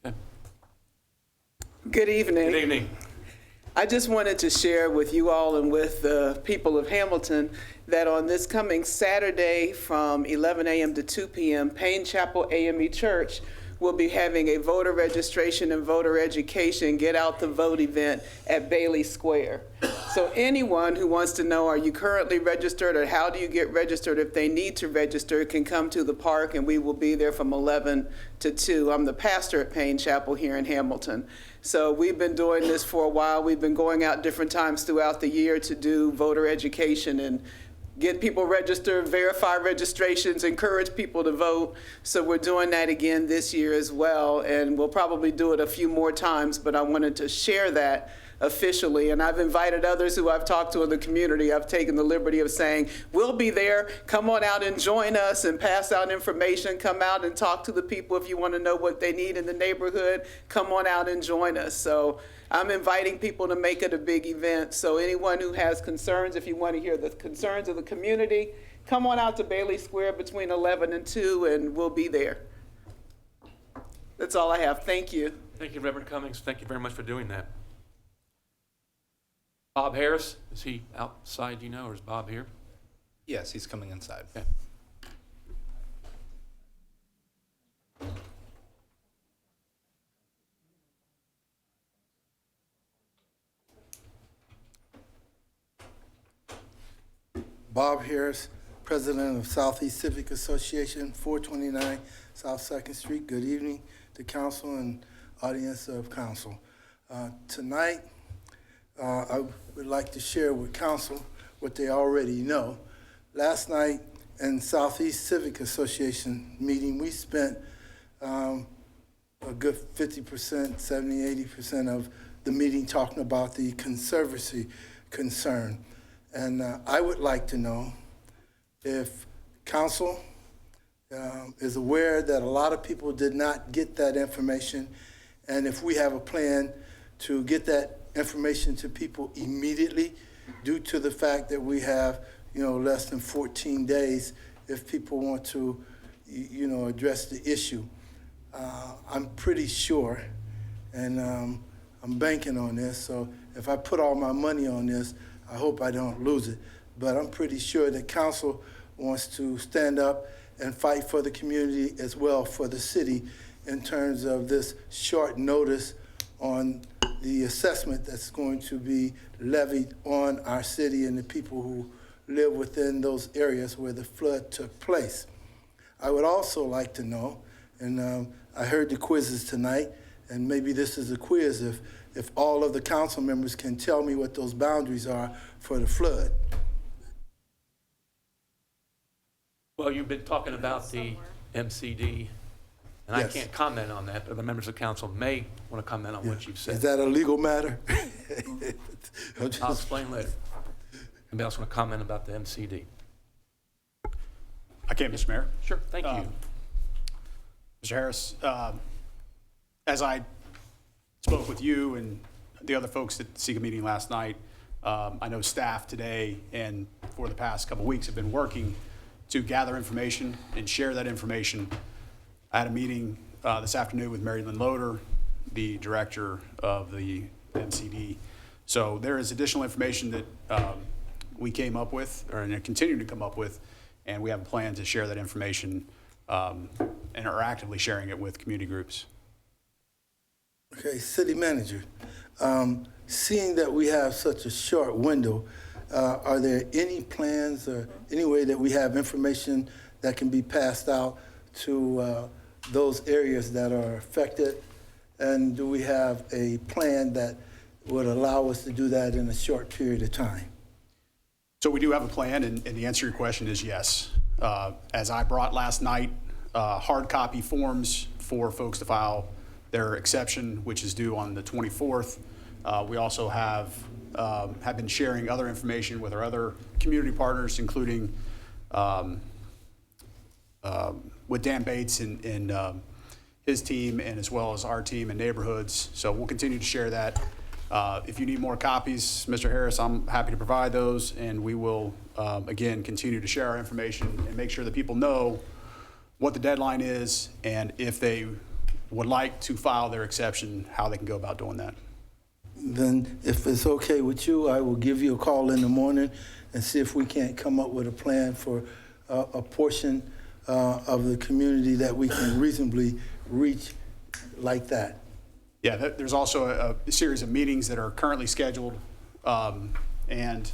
Speaker 2: Okay.
Speaker 15: Good evening.
Speaker 2: Good evening.
Speaker 15: I just wanted to share with you all and with the people of Hamilton that on this coming Saturday from 11 a.m. to 2 p.m., Payne Chapel AME Church will be having a voter registration and voter education Get Out the Vote event at Bailey Square. So anyone who wants to know, are you currently registered, or how do you get registered if they need to register, can come to the park, and we will be there from 11 to 2. I'm the pastor at Payne Chapel here in Hamilton. So we've been doing this for a while. We've been going out different times throughout the year to do voter education and get people registered, verify registrations, encourage people to vote. So we're doing that again this year as well, and we'll probably do it a few more times, but I wanted to share that officially. And I've invited others who I've talked to in the community. I've taken the liberty of saying, we'll be there, come on out and join us and pass out information, come out and talk to the people if you want to know what they need in the neighborhood, come on out and join us. So I'm inviting people to make it a big event. So anyone who has concerns, if you want to hear the concerns of the community, come on out to Bailey Square between 11 and 2, and we'll be there. That's all I have. Thank you.
Speaker 2: Thank you, Reverend Cummings. Thank you very much for doing that. Bob Harris, is he outside, or is Bob here?
Speaker 1: Yes, he's coming inside.
Speaker 2: Okay.
Speaker 16: Bob Harris, President of Southeast Civic Association, 429 South 2nd Street. Good evening to council and audience of council. Tonight, I would like to share with council what they already know. Last night in Southeast Civic Association meeting, we spent a good 50%, 70, 80% of the meeting talking about the conservancy concern. And I would like to know if council is aware that a lot of people did not get that information, and if we have a plan to get that information to people immediately, due to the fact that we have, less than 14 days if people want to, address the issue. I'm pretty sure, and I'm banking on this, so if I put all my money on this, I hope I don't lose it. But I'm pretty sure that council wants to stand up and fight for the community as well for the city in terms of this short notice on the assessment that's going to be levied on our city and the people who live within those areas where the flood took place. I would also like to know, and I heard the quizzes tonight, and maybe this is a quiz, if all of the council members can tell me what those boundaries are for the flood.
Speaker 2: Well, you've been talking about the MCD, and I
Speaker 16: Yes.
Speaker 2: can't comment on that, but the members of council may want to comment on what you've said.
Speaker 16: Is that a legal matter?
Speaker 2: I'll explain later. Anybody else want to comment about the MCD?
Speaker 17: I can, Mr. Mayor.
Speaker 2: Sure, thank you.
Speaker 17: Mr. Harris, as I spoke with you and the other folks at the SIGA meeting last night, I know staff today and for the past couple weeks have been working to gather information and share that information. I had a meeting this afternoon with Mary Lynn Loader, the director of the MCD. So there is additional information that we came up with, or continue to come up with, and we have a plan to share that information and are actively sharing it with community groups.
Speaker 16: Okay, city manager, seeing that we have such a short window, are there any plans or any way that we have information that can be passed out to those areas that are affected? And do we have a plan that would allow us to do that in a short period of time?
Speaker 17: So we do have a plan, and the answer to your question is yes. As I brought last night, hard copy forms for folks to file their exception, which is due on the 24th. We also have been sharing other information with our other community partners, including with Dan Bates and his team, and as well as our team and neighborhoods. So we'll continue to share that. If you need more copies, Mr. Harris, I'm happy to provide those, and we will, again, continue to share our information and make sure that people know what the deadline is, and if they would like to file their exception, how they can go about doing that.
Speaker 16: Then if it's okay with you, I will give you a call in the morning and see if we can't come up with a plan for a portion of the community that we can reasonably reach like that.
Speaker 17: Yeah, there's also a series of meetings that are currently scheduled, and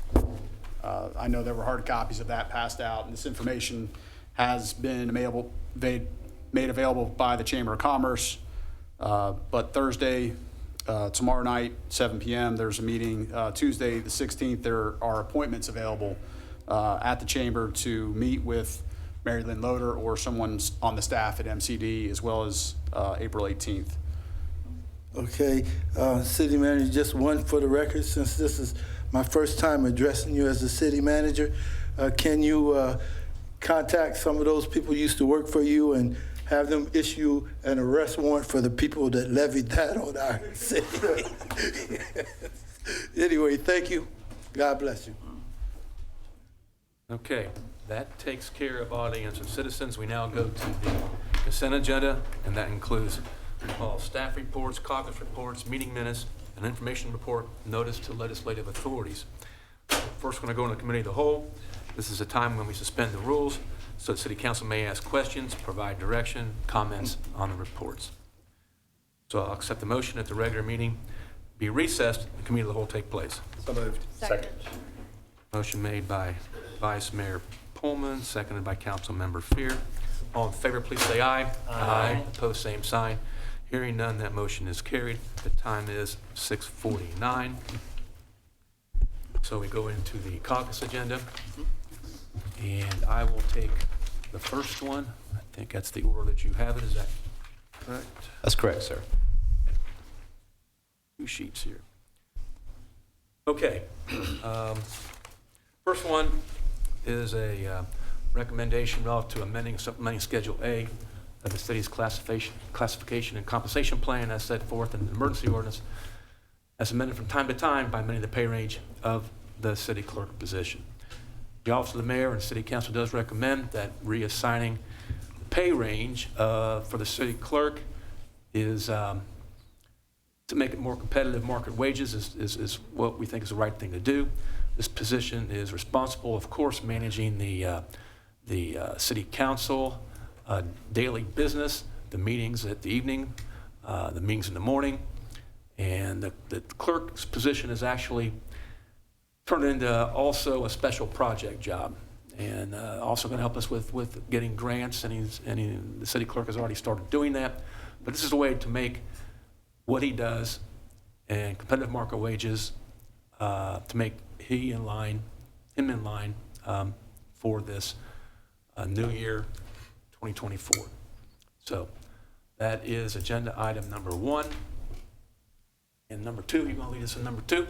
Speaker 17: I know there were hard copies of that passed out, and this information has been made available by the Chamber of Commerce. But Thursday, tomorrow night, 7 p.m., there's a meeting. Tuesday, the 16th, there are appointments available at the Chamber to meet with Mary Lynn Loader or someone on the staff at MCD, as well as April 18th.
Speaker 16: Okay, city manager, just one for the record, since this is my first time addressing you as the city manager, can you contact some of those people who used to work for you and have them issue an arrest warrant for the people that levied that on our city? Anyway, thank you. God bless you.
Speaker 2: Okay, that takes care of audience and citizens. We now go to the consent agenda, and that includes all staff reports, caucus reports, meeting minutes, an information report, notice to legislative authorities. First, we're going to go into committee of the whole. This is a time when we suspend the rules so the city council may ask questions, provide direction, comments on the reports. So I'll accept the motion at the regular meeting be recessed, the committee of the whole take place.
Speaker 10: So moved.
Speaker 3: Second.
Speaker 2: Motion made by Vice Mayor Pullman, seconded by Council Member Fear. All in favor, please say aye. Aye. Opposed, same sign. Hearing none, that motion is carried. The time is 6:49. So we go into the caucus agenda, and I will take the first one. I think that's the order that you have it. Is that correct?
Speaker 18: That's correct, sir.
Speaker 2: Two sheets here. Okay. First one is a recommendation relative to amending supplementing Schedule A of the city's classification and compensation plan as set forth in the emergency ordinance, as amended from time to time by amending the pay range of the city clerk position. The Office of the Mayor and City Council does recommend that reassigning the pay range for the city clerk is to make it more competitive. Market wages is what we think is the right thing to do. This position is responsible, of course, managing the city council daily business, the meetings at the evening, the meetings in the morning, And the clerk's position is actually turned into also a special project job, and also going to help us with getting grants, and the city clerk has already started doing that. But this is a way to make what he does and competitive market wages, to make him in line for this new year 2024. So that is agenda item number 1. And number 2, you want to lead us in number 2?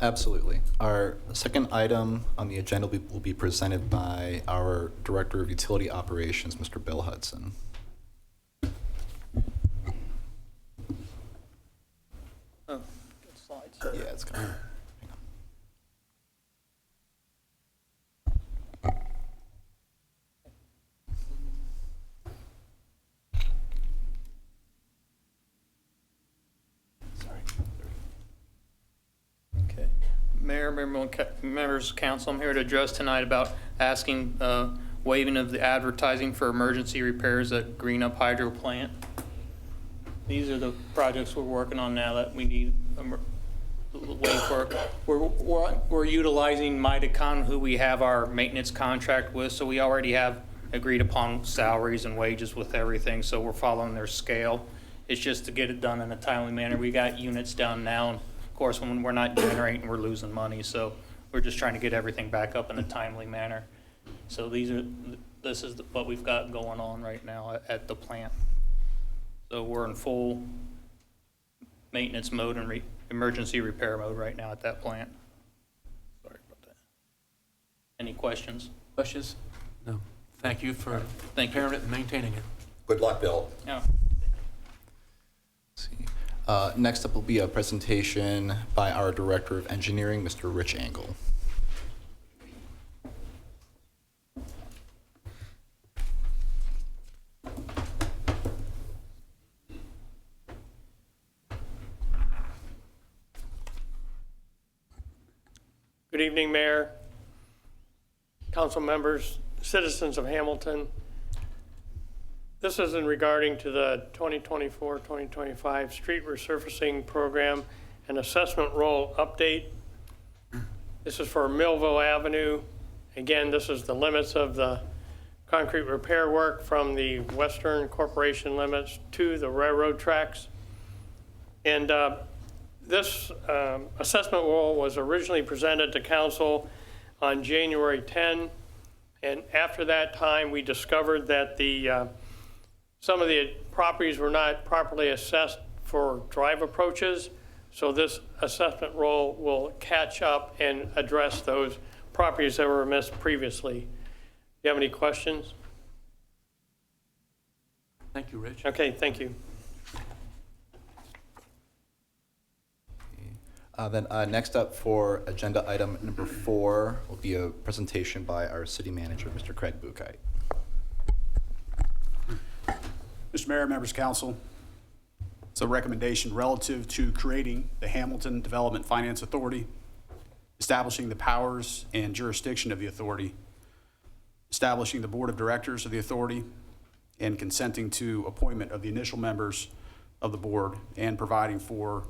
Speaker 18: Absolutely. Our second item on the agenda will be presented by our Director of Utility Operations, Mr. Bill Hudson.
Speaker 19: Oh, good slides.
Speaker 18: Yeah, it's coming.
Speaker 19: Okay. Mayor, members of council, I'm here to address tonight about asking waiving of the advertising for emergency repairs at Greenup Hydro Plant. These are the projects we're working on now that we need wait for. We're utilizing Mitacon, who we have our maintenance contract with, so we already have agreed upon salaries and wages with everything, so we're following their scale. It's just to get it done in a timely manner. We got units down now, and of course, when we're not generating, we're losing money, so we're just trying to get everything back up in a timely manner. So this is what we've got going on right now at the plant. So we're in full maintenance mode and emergency repair mode right now at that plant. Sorry about that. Any questions?
Speaker 2: Questions? No. Thank you for repairing it and maintaining it.
Speaker 11: Good luck, Bill.
Speaker 19: Yeah.
Speaker 18: Next up will be a presentation by our Director of Engineering, Mr. Rich Engel.
Speaker 14: Good evening, Mayor, council members, citizens of Hamilton. This is in regarding to the 2024-2025 street resurfacing program and assessment roll update. This is for Millville Avenue. Again, this is the limits of the concrete repair work from the Western Corporation limits to the railroad tracks. And this assessment roll was originally presented to council on January 10. And after that time, we discovered that some of the properties were not properly assessed for drive approaches. So this assessment roll will catch up and address those properties that were missed previously. Do you have any questions?
Speaker 2: Thank you, Rich.
Speaker 14: Okay, thank you.
Speaker 18: Then next up for agenda item number 4 will be a presentation by our City Manager, Mr. Craig Buchheit.
Speaker 17: Mr. Mayor, members of council, it's a recommendation relative to creating the Hamilton Development Finance Authority, establishing the powers and jurisdiction of the authority, establishing the board of directors of the authority, and consenting to appointment of the initial members of the board, and providing for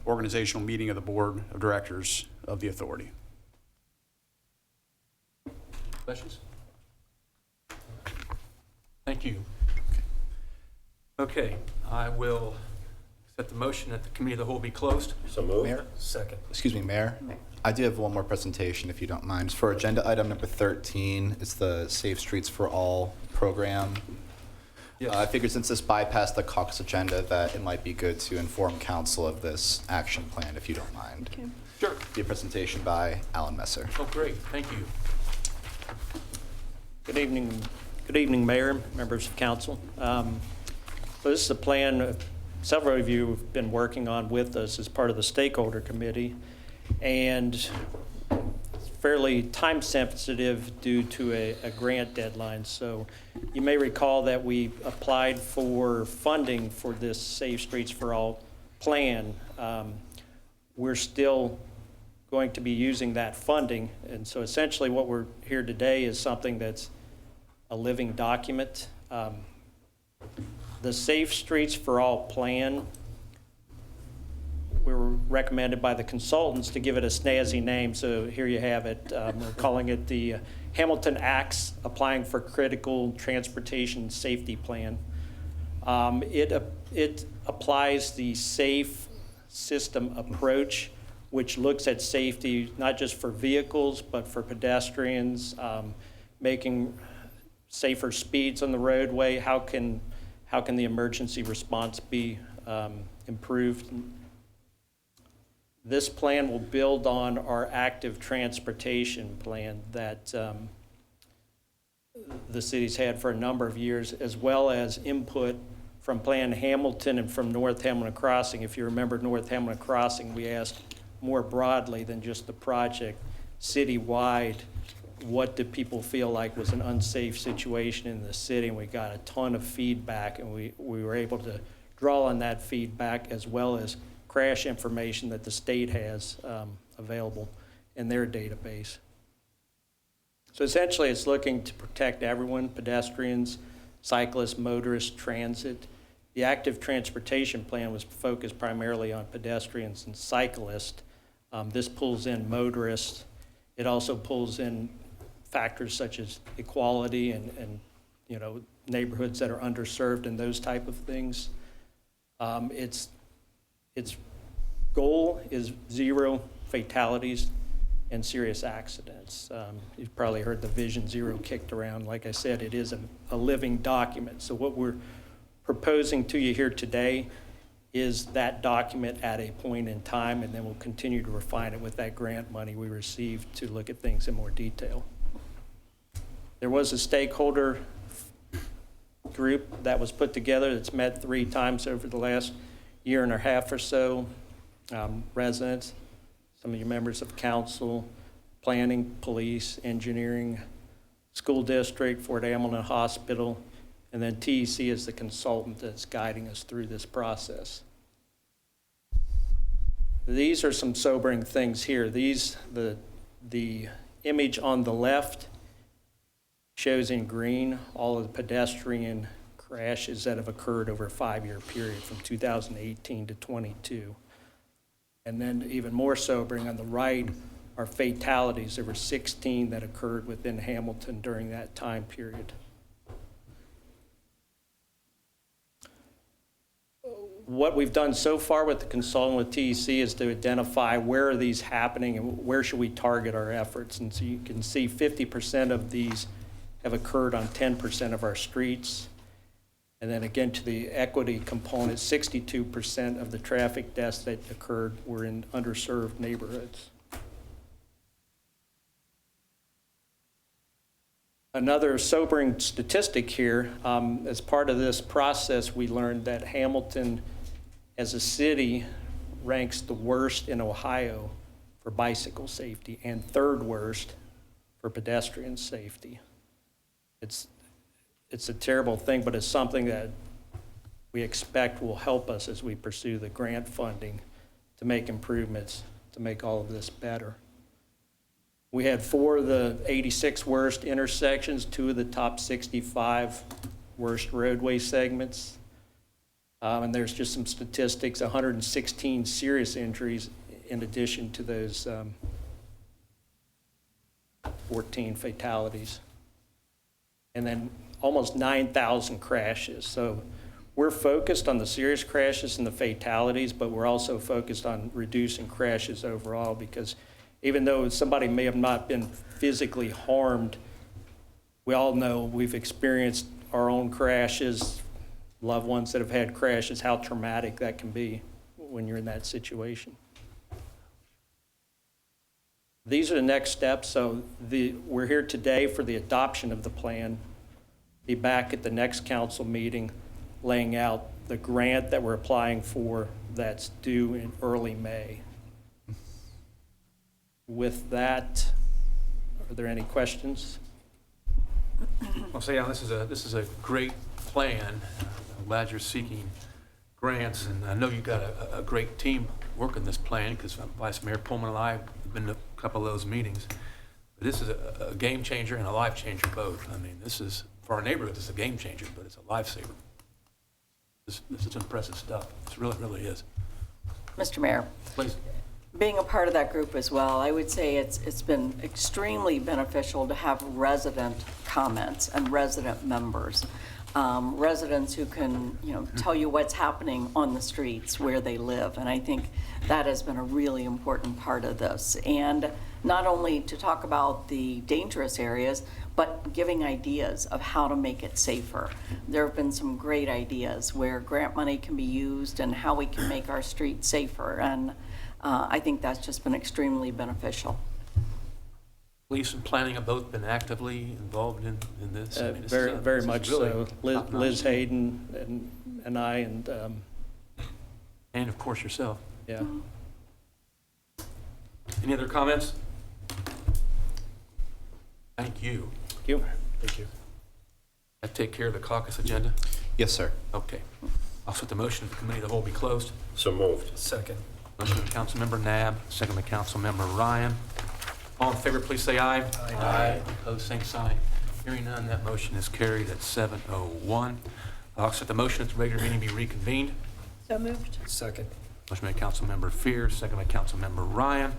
Speaker 17: organizational meeting of the board of directors of the authority.
Speaker 2: Questions? Thank you. Okay, I will accept the motion that the committee of the whole be closed.
Speaker 11: So moved.
Speaker 18: Mayor?
Speaker 10: Second.
Speaker 18: Excuse me, Mayor. I do have one more presentation, if you don't mind. For agenda item number 13, it's the Safe Streets for All program.
Speaker 2: Yes.
Speaker 18: I figured since this bypassed the caucus agenda that it might be good to inform council of this action plan, if you don't mind.
Speaker 3: Okay.
Speaker 2: Sure.
Speaker 18: Be a presentation by Alan Messer.
Speaker 2: Oh, great. Thank you.
Speaker 20: Good evening. Good evening, Mayor, members of council. So this is a plan several of you have been working on with us as part of the stakeholder committee, and it's fairly time sensitive due to a grant deadline. So you may recall that we applied for funding for this Safe Streets for All plan. We're still going to be using that funding, and so essentially what we're here today is something that's a living document. The Safe Streets for All plan recommended by the consultants to give it a snazzy name, so here you have it. We're calling it the Hamilton Acts Applying for Critical Transportation Safety Plan. It applies the SAFE system approach, which looks at safety not just for vehicles, but for pedestrians, making safer speeds on the roadway. How can the emergency response be improved? This plan will build on our active transportation plan that the city's had for a number of years, as well as input from Plan Hamilton and from North Hamilton Crossing. If you remember North Hamilton Crossing, we asked more broadly than just the project, citywide, what did people feel like was an unsafe situation in the city? And we got a ton of feedback, and we were able to draw on that feedback, as well as crash information that the state has available in their database. So essentially, it's looking to protect everyone, pedestrians, cyclists, motorists, transit. The active transportation plan was focused primarily on pedestrians and cyclists. This pulls in motorists. It also pulls in factors such as equality and neighborhoods that are underserved and those type of things. Its goal is 0 fatalities and serious accidents. You've probably heard the Vision Zero kicked around. Like I said, it is a living document. So what we're proposing to you here today is that document at a point in time, and then we'll continue to refine it with that grant money we received to look at things in more detail. There was a stakeholder group that was put together that's met 3 times over the last year and a half or so. Residents, some of your members of council, planning, police, engineering, school district, Fort Hamilton Hospital, and then TEC is the consultant that's guiding us through this process. These are some sobering things here. The image on the left shows in green all of the pedestrian crashes that have occurred over a 5-year period from 2018 to 22. And then even more sobering on the right are fatalities. There were 16 that occurred within Hamilton during that time period. What we've done so far with the consultant with TEC is to identify where are these happening and where should we target our efforts. And so you can see 50% of these have occurred on 10% of our streets. And then again, to the equity component, 62% of the traffic deaths that occurred were in underserved neighborhoods. Another sobering statistic here, as part of this process, we learned that Hamilton, as a city, ranks the worst in Ohio for bicycle safety and 3rd worst for pedestrian safety. It's a terrible thing, but it's something that we expect will help us as we pursue the grant funding to make improvements, to make all of this better. We had 4 of the 86 worst intersections, 2 of the top 65 worst roadway segments. And there's just some statistics, 116 serious injuries in addition to those 14 fatalities. And then almost 9,000 crashes. So we're focused on the serious crashes and the fatalities, but we're also focused on reducing crashes overall, because even though somebody may have not been physically harmed, we all know we've experienced our own crashes, loved ones that have had crashes, how traumatic that can be when you're in that situation. These are the next steps. So we're here today for the adoption of the plan. Be back at the next council meeting laying out the grant that we're applying for that's due in early May. With that, are there any questions?
Speaker 2: Well, so yeah, this is a great plan. I'm glad you're seeking grants, and I know you've got a great team working this plan, because Vice Mayor Pullman and I have been to a couple of those meetings. But this is a game changer and a life changer both. I mean, this is, for our neighborhood, it's a game changer, but it's a lifesaver. This is impressive stuff. It really, really is.
Speaker 8: Mr. Mayor,
Speaker 2: Please.
Speaker 8: being a part of that group as well, I would say it's been extremely beneficial to have resident comments and resident members. Residents who can, tell you what's happening on the streets where they live. And I think that has been a really important part of this. And not only to talk about the dangerous areas, but giving ideas of how to make it safer. There have been some great ideas where grant money can be used and how we can make our streets safer. And I think that's just been extremely beneficial.
Speaker 2: Police and planning have both been actively involved in this. I mean, this
Speaker 20: Very,
Speaker 2: is,
Speaker 20: very
Speaker 2: this is
Speaker 20: much
Speaker 2: really
Speaker 20: so.
Speaker 2: top-notch.
Speaker 20: Liz Hayden and I and,
Speaker 2: And of course yourself.
Speaker 20: yeah.
Speaker 2: Any other comments? Thank you.
Speaker 20: Thank you.
Speaker 10: Thank you.
Speaker 2: That take care of the caucus agenda?
Speaker 18: Yes, sir.
Speaker 2: Okay. I'll set the motion that the committee of the whole be closed.
Speaker 5: So moved.
Speaker 10: Second.
Speaker 2: Motion by Councilmember Nab, second by Councilmember Ryan. All in favor, please say aye. Aye. Opposed, same sign. Hearing none, that motion is carried at 7:01. I'll set the motion that the regular meeting be reconvened.
Speaker 3: So moved.
Speaker 10: Second.
Speaker 2: Motion by Councilmember Fear, second by Councilmember Ryan.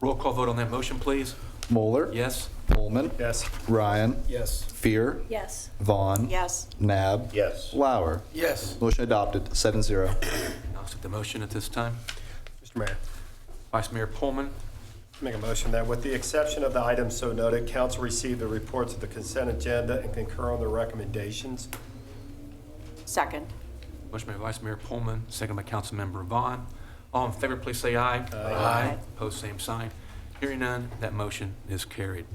Speaker 2: Roll call vote on that motion, please.
Speaker 18: Moeller.
Speaker 2: Yes?
Speaker 18: Pullman.
Speaker 10: Yes.
Speaker 18: Ryan.
Speaker 10: Yes.
Speaker 18: Fear.
Speaker 3: Yes.
Speaker 18: Vaughn.
Speaker 8: Yes.
Speaker 18: Nab.
Speaker 5: Yes.
Speaker 18: Lauer.
Speaker 10: Yes.
Speaker 18: Motion adopted, 7-0.
Speaker 2: I'll set the motion at this time.
Speaker 10: Mr. Mayor,
Speaker 2: Vice Mayor Pullman.
Speaker 10: make a motion that with the exception of the items so noted, council receive the reports of the consent agenda and concur on the recommendations.
Speaker 8: Second.
Speaker 2: Motion by Vice Mayor Pullman, second by Councilmember Vaughn. All in favor, please say aye.
Speaker 8: Aye.
Speaker 2: Opposed, same sign. Hearing none, that motion is carried.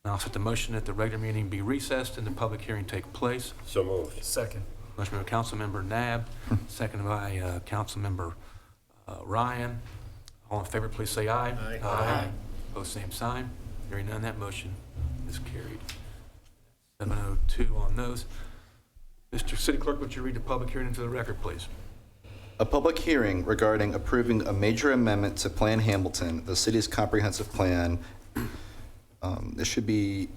Speaker 2: Now I'll set the motion that the regular meeting be recessed and the public hearing take place.
Speaker 5: So moved.
Speaker 10: Second.
Speaker 2: Motion by Councilmember Nab, second by Councilmember Ryan. All in favor, please say aye.
Speaker 10: Aye.
Speaker 2: Aye. Opposed, same sign. Hearing none, that motion is carried. 7:02 on those. Mr. City Clerk, would you read the public hearing into the record, please?
Speaker 18: A public hearing regarding approving a major amendment to Plan Hamilton, the city's comprehensive plan. This should be,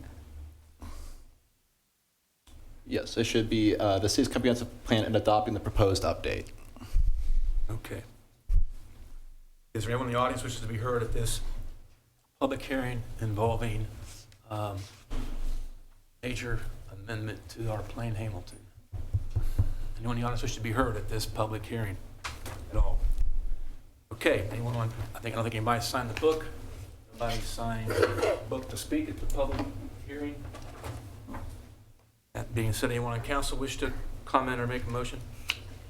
Speaker 18: yes, it should be the city's comprehensive plan and adopting the proposed update.
Speaker 2: Okay. Is there anyone in the audience wishes to be heard at this public hearing involving major amendment to our Plan Hamilton? Anyone in the audience wish to be heard at this public hearing at all? Okay, anyone want, I don't think anybody signed the book. Nobody signed the book to speak at the public hearing. That being said, anyone on council wish to comment or make a motion?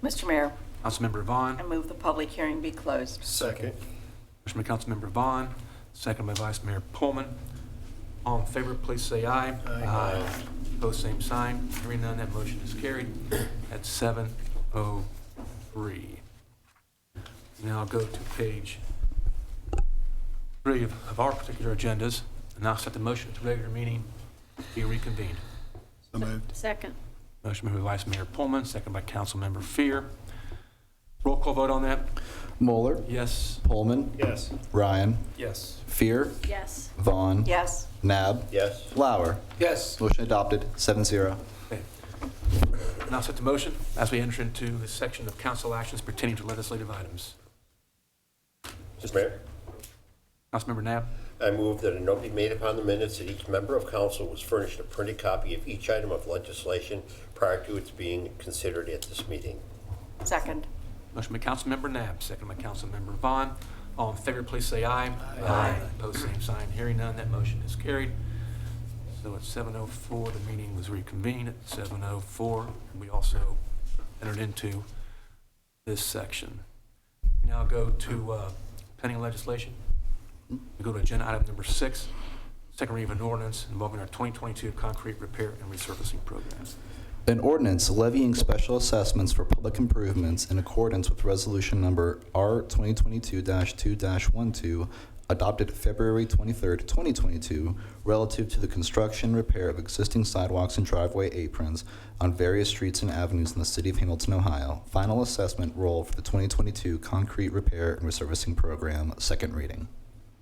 Speaker 8: Mr. Mayor,
Speaker 2: Councilmember Vaughn.
Speaker 8: I move the public hearing be closed.
Speaker 10: Second.
Speaker 2: Motion by Councilmember Vaughn, second by Vice Mayor Pullman. All in favor, please say aye.
Speaker 10: Aye.
Speaker 2: Opposed, same sign. Hearing none, that motion is carried at 7:03. Now I'll go to page 3 of our particular agendas, and I'll set the motion at the regular meeting be reconvened.
Speaker 10: So moved.
Speaker 3: Second.
Speaker 2: Motion by Vice Mayor Pullman, second by Councilmember Fear. Roll call vote on that?
Speaker 18: Moeller.
Speaker 2: Yes.
Speaker 18: Pullman.
Speaker 10: Yes.
Speaker 18: Ryan.
Speaker 10: Yes.
Speaker 18: Fear.
Speaker 3: Yes.
Speaker 18: Vaughn.
Speaker 8: Yes.
Speaker 18: Nab.
Speaker 5: Yes.
Speaker 18: Lauer.
Speaker 10: Yes.
Speaker 18: Motion adopted, 7-0.
Speaker 2: Okay. Now set the motion as we enter into the section of council actions pertaining to legislative items.
Speaker 5: Mr. Mayor,
Speaker 2: Councilmember Nab.
Speaker 5: I move that a note be made upon the minutes that each member of council was furnished a printed copy of each item of legislation prior to its being considered at this meeting.
Speaker 8: Second.
Speaker 2: Motion by Councilmember Nab, second by Councilmember Vaughn. All in favor, please say aye. Aye. Opposed, same sign. Hearing none, that motion is carried. So at 7:04, the meeting was reconvened. At 7:04, we also entered into this section. We now go to pending legislation. We go to agenda item number 6, second reading of an ordinance involving our 2022 concrete repair and resurfacing program.
Speaker 18: An ordinance levying special assessments for public improvements in accordance with resolution number R 2022-2-12, adopted February 23, 2022, relative to the construction and repair of existing sidewalks and driveway aprons on various streets and avenues in the city of Hamilton, Ohio. Final assessment roll for the 2022 concrete repair and resurfacing program, second reading.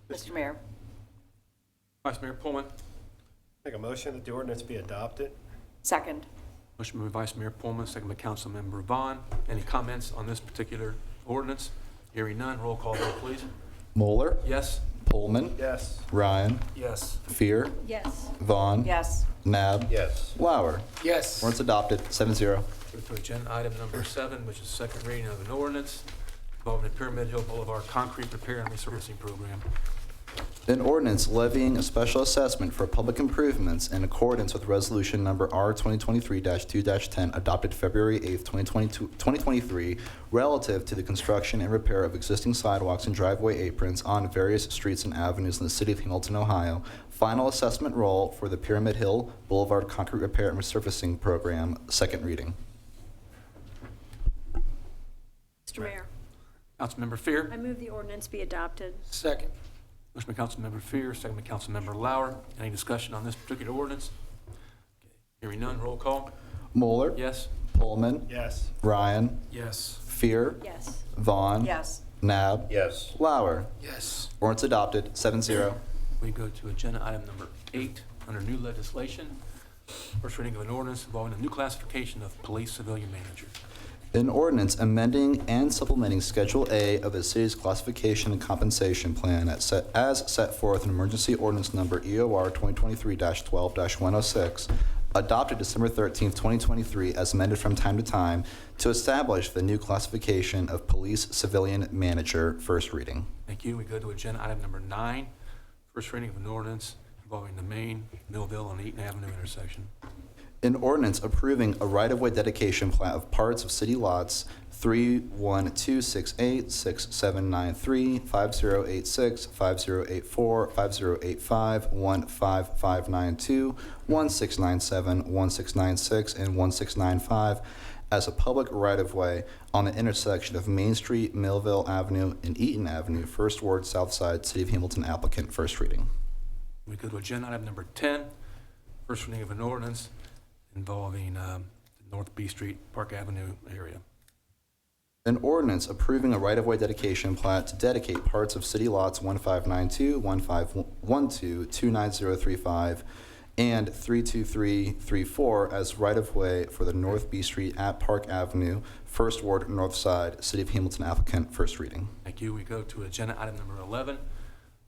Speaker 8: Mr. Mayor.
Speaker 2: Vice Mayor Pullman.
Speaker 10: Make a motion that the ordinance be adopted.
Speaker 8: Second.
Speaker 2: Motion by Vice Mayor Pullman, second by Councilmember Vaughn. Any comments on this particular ordinance? Hearing none, roll call vote, please.
Speaker 18: Moeller,
Speaker 2: Yes?
Speaker 18: Pullman,
Speaker 10: Yes.
Speaker 18: Ryan,
Speaker 2: Yes.
Speaker 18: Fear,
Speaker 3: Yes.
Speaker 18: Vaughn,
Speaker 8: Yes.
Speaker 18: Nab,
Speaker 5: Yes.
Speaker 18: Lauer.
Speaker 9: Yes.
Speaker 18: Ordinance adopted, 7-0.
Speaker 2: Move to agenda item number 7, which is second reading of an ordinance involving the Pyramid Hill Boulevard Concrete Repair and Resurfacing Program.
Speaker 18: An ordinance levying a special assessment for public improvements in accordance with Resolution Number R 2023-2-10 adopted February 8, 2023, relative to the construction and repair of existing sidewalks and driveway aprons on various streets and avenues in the city of Hamilton, Ohio. Final assessment roll for the Pyramid Hill Boulevard Concrete Repair and Resurfacing Program, second reading.
Speaker 3: Mr. Mayor,
Speaker 2: Councilmember Fear.
Speaker 3: I move the ordinance be adopted.
Speaker 9: Second.
Speaker 2: Motion by Councilmember Fear, second by Councilmember Lauer. Any discussion on this particular ordinance? Okay. Hearing none, roll call.
Speaker 18: Moeller,
Speaker 2: Yes?
Speaker 18: Pullman,
Speaker 10: Yes.
Speaker 18: Ryan,
Speaker 2: Yes.
Speaker 18: Fear,
Speaker 3: Yes.
Speaker 18: Vaughn,
Speaker 8: Yes.
Speaker 18: Nab,
Speaker 5: Yes.
Speaker 18: Lauer.
Speaker 9: Yes.
Speaker 18: Ordinance adopted, 7-0.
Speaker 2: We go to agenda item number 8, under new legislation. First reading of an ordinance involving a new classification of police civilian manager.
Speaker 18: An ordinance amending and supplementing Schedule A of the city's classification and compensation plan as set forth in Emergency Ordinance Number EOR 2023-12-106, adopted December 13, 2023, as amended from time to time, to establish the new classification of police civilian manager, first reading.
Speaker 2: Thank you. We go to agenda item number 9, first reading of an ordinance involving the Main, Millville, and Eaton Avenue intersection.
Speaker 18: An ordinance approving a right-of-way dedication plat of parts of city lots 31268, 6793, 5086, 5084, 5085, 15592, 1697, 1696, and 1695 as a public right-of-way on the intersection of Main Street, Millville Avenue, and Eaton Avenue, First Ward, South Side, City of Hamilton applicant, first reading.
Speaker 2: We go to agenda item number 10, first reading of an ordinance involving the North B Street, Park Avenue area.
Speaker 18: An ordinance approving a right-of-way dedication plat to dedicate parts of city lots 1592, 1512, 29035, and 32334 as right-of-way for the North B Street at Park Avenue, First Ward, North Side, City of Hamilton applicant, first reading.
Speaker 2: Thank you. We go to agenda item number 11,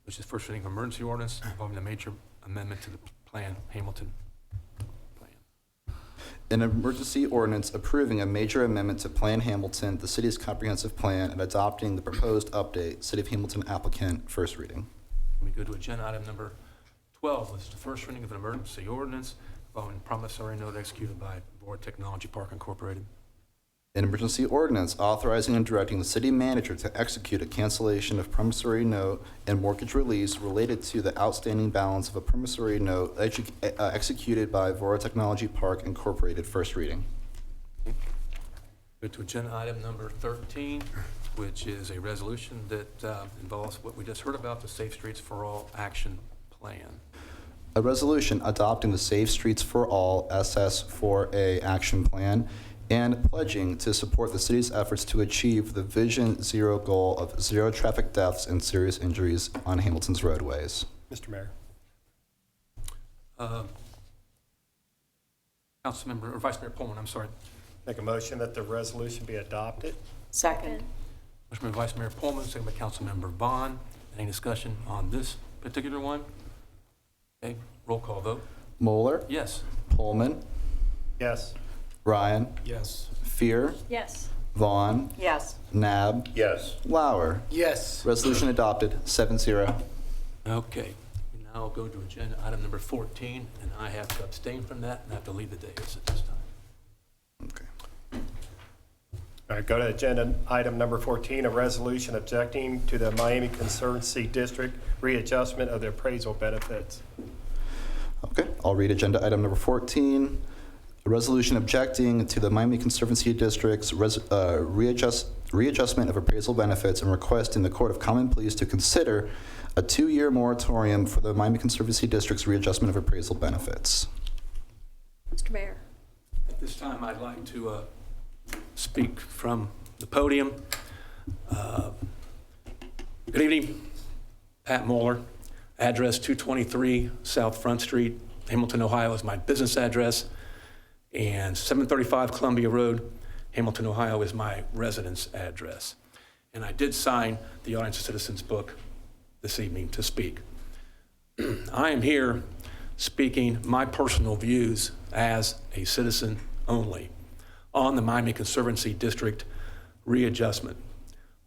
Speaker 2: which is first reading of emergency ordinance involving a major amendment to the Plan Hamilton.
Speaker 18: An emergency ordinance approving a major amendment to Plan Hamilton, the city's comprehensive plan, and adopting the proposed update, City of Hamilton applicant, first reading.
Speaker 2: We go to agenda item number 12, which is the first reading of an emergency ordinance involving promissory note executed by Board Technology Park Incorporated.
Speaker 18: An emergency ordinance authorizing and directing the city manager to execute a cancellation of promissory note and mortgage release related to the outstanding balance of a promissory note executed by Vora Technology Park Incorporated, first reading.
Speaker 2: Go to agenda item number 13, which is a resolution that involves what we just heard about, the Safe Streets for All Action Plan.
Speaker 18: A resolution adopting the Safe Streets for All SS4A action plan and pledging to support the city's efforts to achieve the Vision Zero goal of zero traffic deaths and serious injuries on Hamilton's roadways.
Speaker 10: Mr. Mayor.
Speaker 2: Councilmember, or Vice Mayor Pullman, I'm sorry.
Speaker 10: Make a motion that the resolution be adopted.
Speaker 8: Second.
Speaker 2: Motion by Vice Mayor Pullman, second by Councilmember Vaughn. Any discussion on this particular one? Okay, roll call vote.
Speaker 18: Moeller,
Speaker 2: Yes.
Speaker 18: Pullman,
Speaker 10: Yes.
Speaker 18: Ryan,
Speaker 2: Yes.
Speaker 18: Fear,
Speaker 3: Yes.
Speaker 18: Vaughn,
Speaker 8: Yes.
Speaker 18: Nab,
Speaker 5: Yes.
Speaker 18: Lauer.
Speaker 9: Yes.
Speaker 18: Resolution adopted, 7-0.
Speaker 2: Okay, we now go to agenda item number 14, and I have to abstain from that and have to leave the dais at this time.
Speaker 18: Okay.
Speaker 10: All right, go to agenda item number 14, a resolution objecting to the Miami Conservancy District readjustment of the appraisal benefits.
Speaker 18: Okay, I'll read agenda item number 14. A resolution objecting to the Miami Conservancy District's readjustment of appraisal benefits and requesting the Court of Common Pleas to consider a 2-year moratorium for the Miami Conservancy District's readjustment of appraisal benefits.
Speaker 3: Mr. Mayor.
Speaker 2: At this time, I'd like to speak from the podium. Good evening. Pat Moeller, address 223 South Front Street, Hamilton, Ohio is my business address, and 735 Columbia Road, Hamilton, Ohio is my residence address. and I did sign the Audience of Citizens book this evening to speak. I am here speaking my personal views as a citizen only on the Miami Conservancy District readjustment,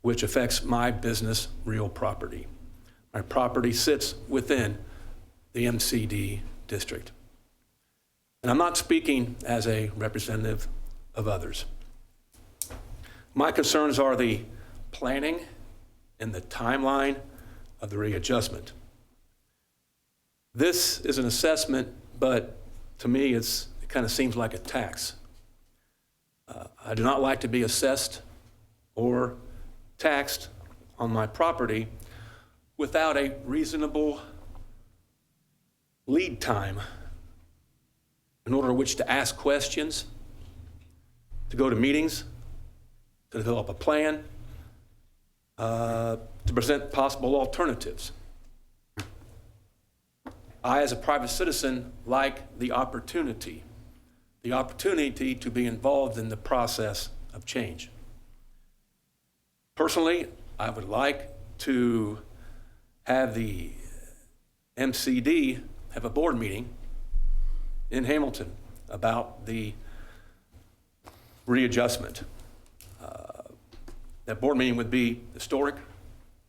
Speaker 2: which affects my business, real property. My property sits within the MCD district. And I'm not speaking as a representative of others. My concerns are the planning and the timeline of the readjustment. This is an assessment, but to me, it kind of seems like a tax. I do not like to be assessed or taxed on my property without a reasonable lead time in order which to ask questions, to go to meetings, to develop a plan, to present possible alternatives. I, as a private citizen, like the opportunity to be involved in the process of change. Personally, I would like to have the MCD have a board meeting in Hamilton about the readjustment. That board meeting would be historic,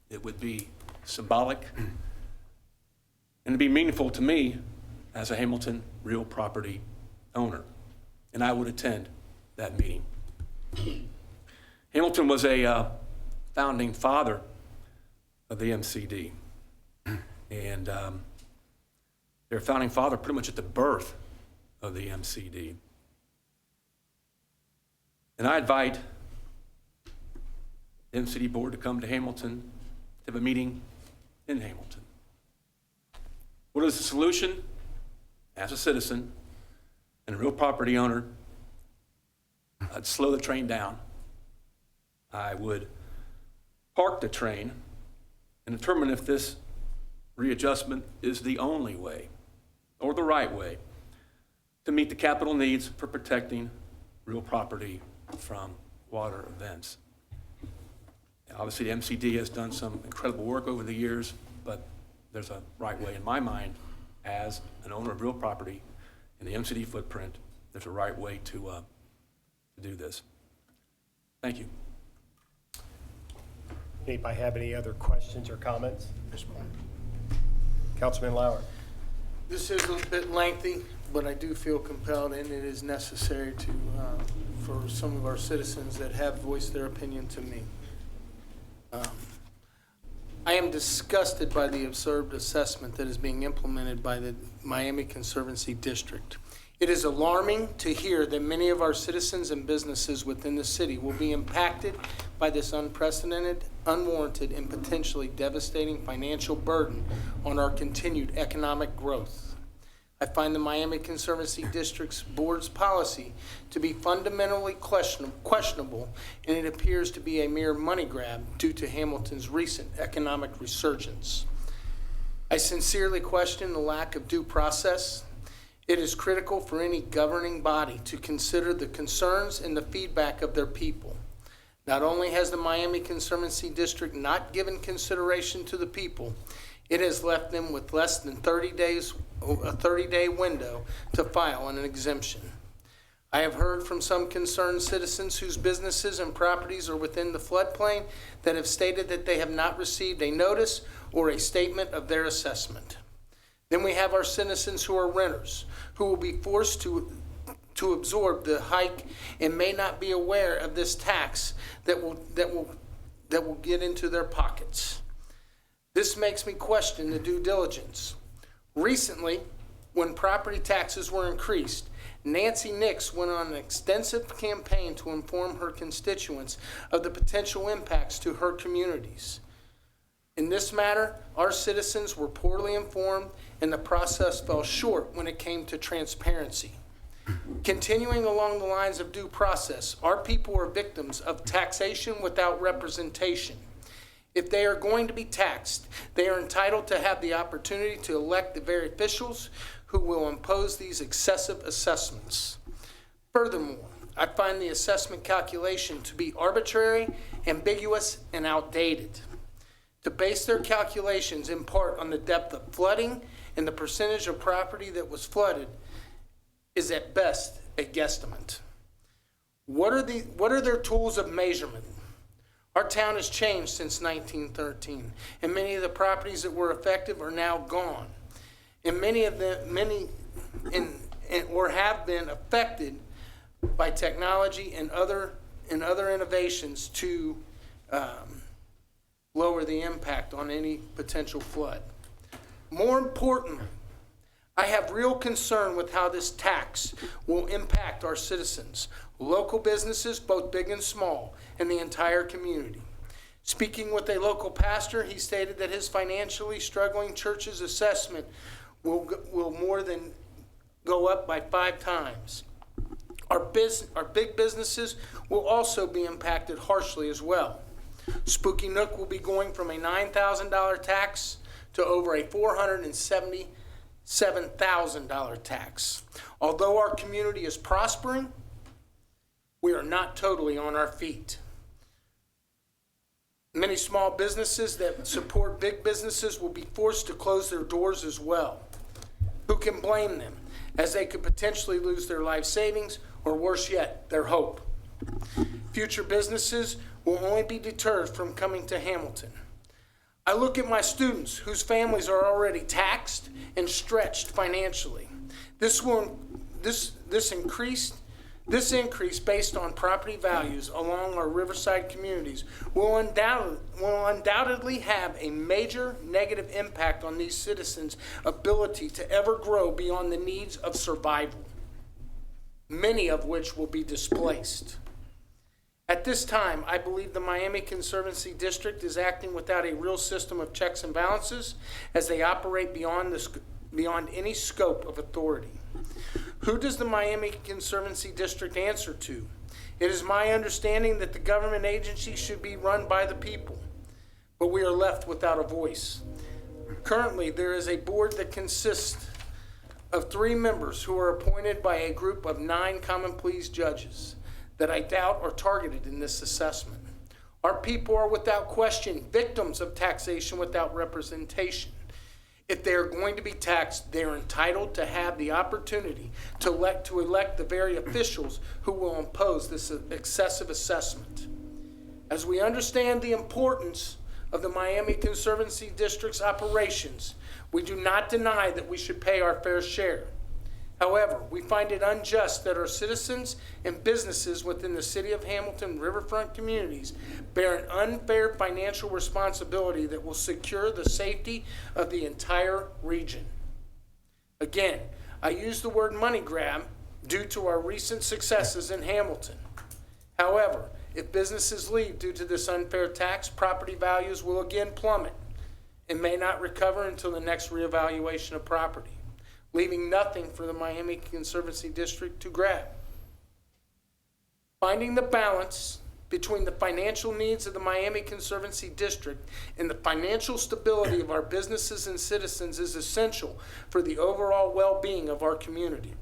Speaker 2: it would be symbolic, and it'd be meaningful to me as a Hamilton real property owner, and I would attend that meeting. Hamilton was a founding father of the MCD, and their founding father pretty much at the birth of the MCD. And I invite the MCD board to come to Hamilton, to have a meeting in Hamilton. What is the solution? As a citizen and a real property owner, I'd slow the train down. I would park the train and determine if this readjustment is the only way or the right way to meet the capital needs for protecting real property from water events. Obviously, the MCD has done some incredible work over the years, but there's a right way in my mind as an owner of real property in the MCD footprint. There's a right way to do this. Thank you.
Speaker 10: Anybody have any other questions or comments? Councilman Lauer.
Speaker 9: This is a bit lengthy, but I do feel compelled, and it is necessary to for some of our citizens that have voiced their opinion to me. I am disgusted by the absurd assessment that is being implemented by the Miami Conservancy District. It is alarming to hear that many of our citizens and businesses within the city will be impacted by this unprecedented, unwarranted, and potentially devastating financial burden on our continued economic growth. I find the Miami Conservancy District's board's policy to be fundamentally questionable, and it appears to be a mere money grab due to Hamilton's recent economic resurgence. I sincerely question the lack of due process. It is critical for any governing body to consider the concerns and the feedback of their people. Not only has the Miami Conservancy District not given consideration to the people, it has left them with less than 30 days, a 30-day window to file an exemption. I have heard from some concerned citizens whose businesses and properties are within the floodplain that have stated that they have not received a notice or a statement of their assessment. Then we have our citizens who are renters, who will be forced to absorb the hike and may not be aware of this tax that will get into their pockets. This makes me question the due diligence. Recently, when property taxes were increased, Nancy Nix went on an extensive campaign to inform her constituents of the potential impacts to her communities. In this matter, our citizens were poorly informed, and the process fell short when it came to transparency. Continuing along the lines of due process, our people are victims of taxation without representation. If they are going to be taxed, they are entitled to have the opportunity to elect the very officials who will impose these excessive assessments. Furthermore, I find the assessment calculation to be arbitrary, ambiguous, and outdated. To base their calculations in part on the depth of flooding and the percentage of property that was flooded is at best a guesstimate. What are their tools of measurement? Our town has changed since 1913, and many of the properties that were affected are now gone. And many have been affected by technology and other innovations to lower the impact on any potential flood. More importantly, I have real concern with how this tax will impact our citizens, local businesses, both big and small, and the entire community. Speaking with a local pastor, he stated that his financially struggling church's assessment will more than go up by 5 times. Our big businesses will also be impacted harshly as well. Spooky Nook will be going from a $9,000 tax to over a $477,000 tax. Although our community is prospering, we are not totally on our feet. Many small businesses that support big businesses will be forced to close their doors as well. Who can blame them, as they could potentially lose their life savings, or worse yet, their hope. Future businesses will only be deterred from coming to Hamilton. I look at my students whose families are already taxed and stretched financially. This increase based on property values along our riverside communities will undoubtedly have a major negative impact on these citizens' ability to ever grow beyond the needs of survival, many of which will be displaced. At this time, I believe the Miami Conservancy District is acting without a real system of checks and balances as they operate beyond any scope of authority. Who does the Miami Conservancy District answer to? It is my understanding that the government agency should be run by the people, but we are left without a voice. Currently, there is a board that consists of 3 members who are appointed by a group of 9 common pleas judges that I doubt are targeted in this assessment. Our people are without question victims of taxation without representation. If they are going to be taxed, they are entitled to have the opportunity to elect the very officials who will impose this excessive assessment. As we understand the importance of the Miami Conservancy District's operations, we do not deny that we should pay our fair share. However, we find it unjust that our citizens and businesses within the City of Hamilton riverfront communities bear an unfair financial responsibility that will secure the safety of the entire region. Again, I use the word money grab due to our recent successes in Hamilton. However, if businesses leave due to this unfair tax, property values will again plummet and may not recover until the next reevaluation of property, leaving nothing for the Miami Conservancy District to grab. Finding the balance between the financial needs of the Miami Conservancy District and the financial stability of our businesses and citizens is essential for the overall well-being of our community.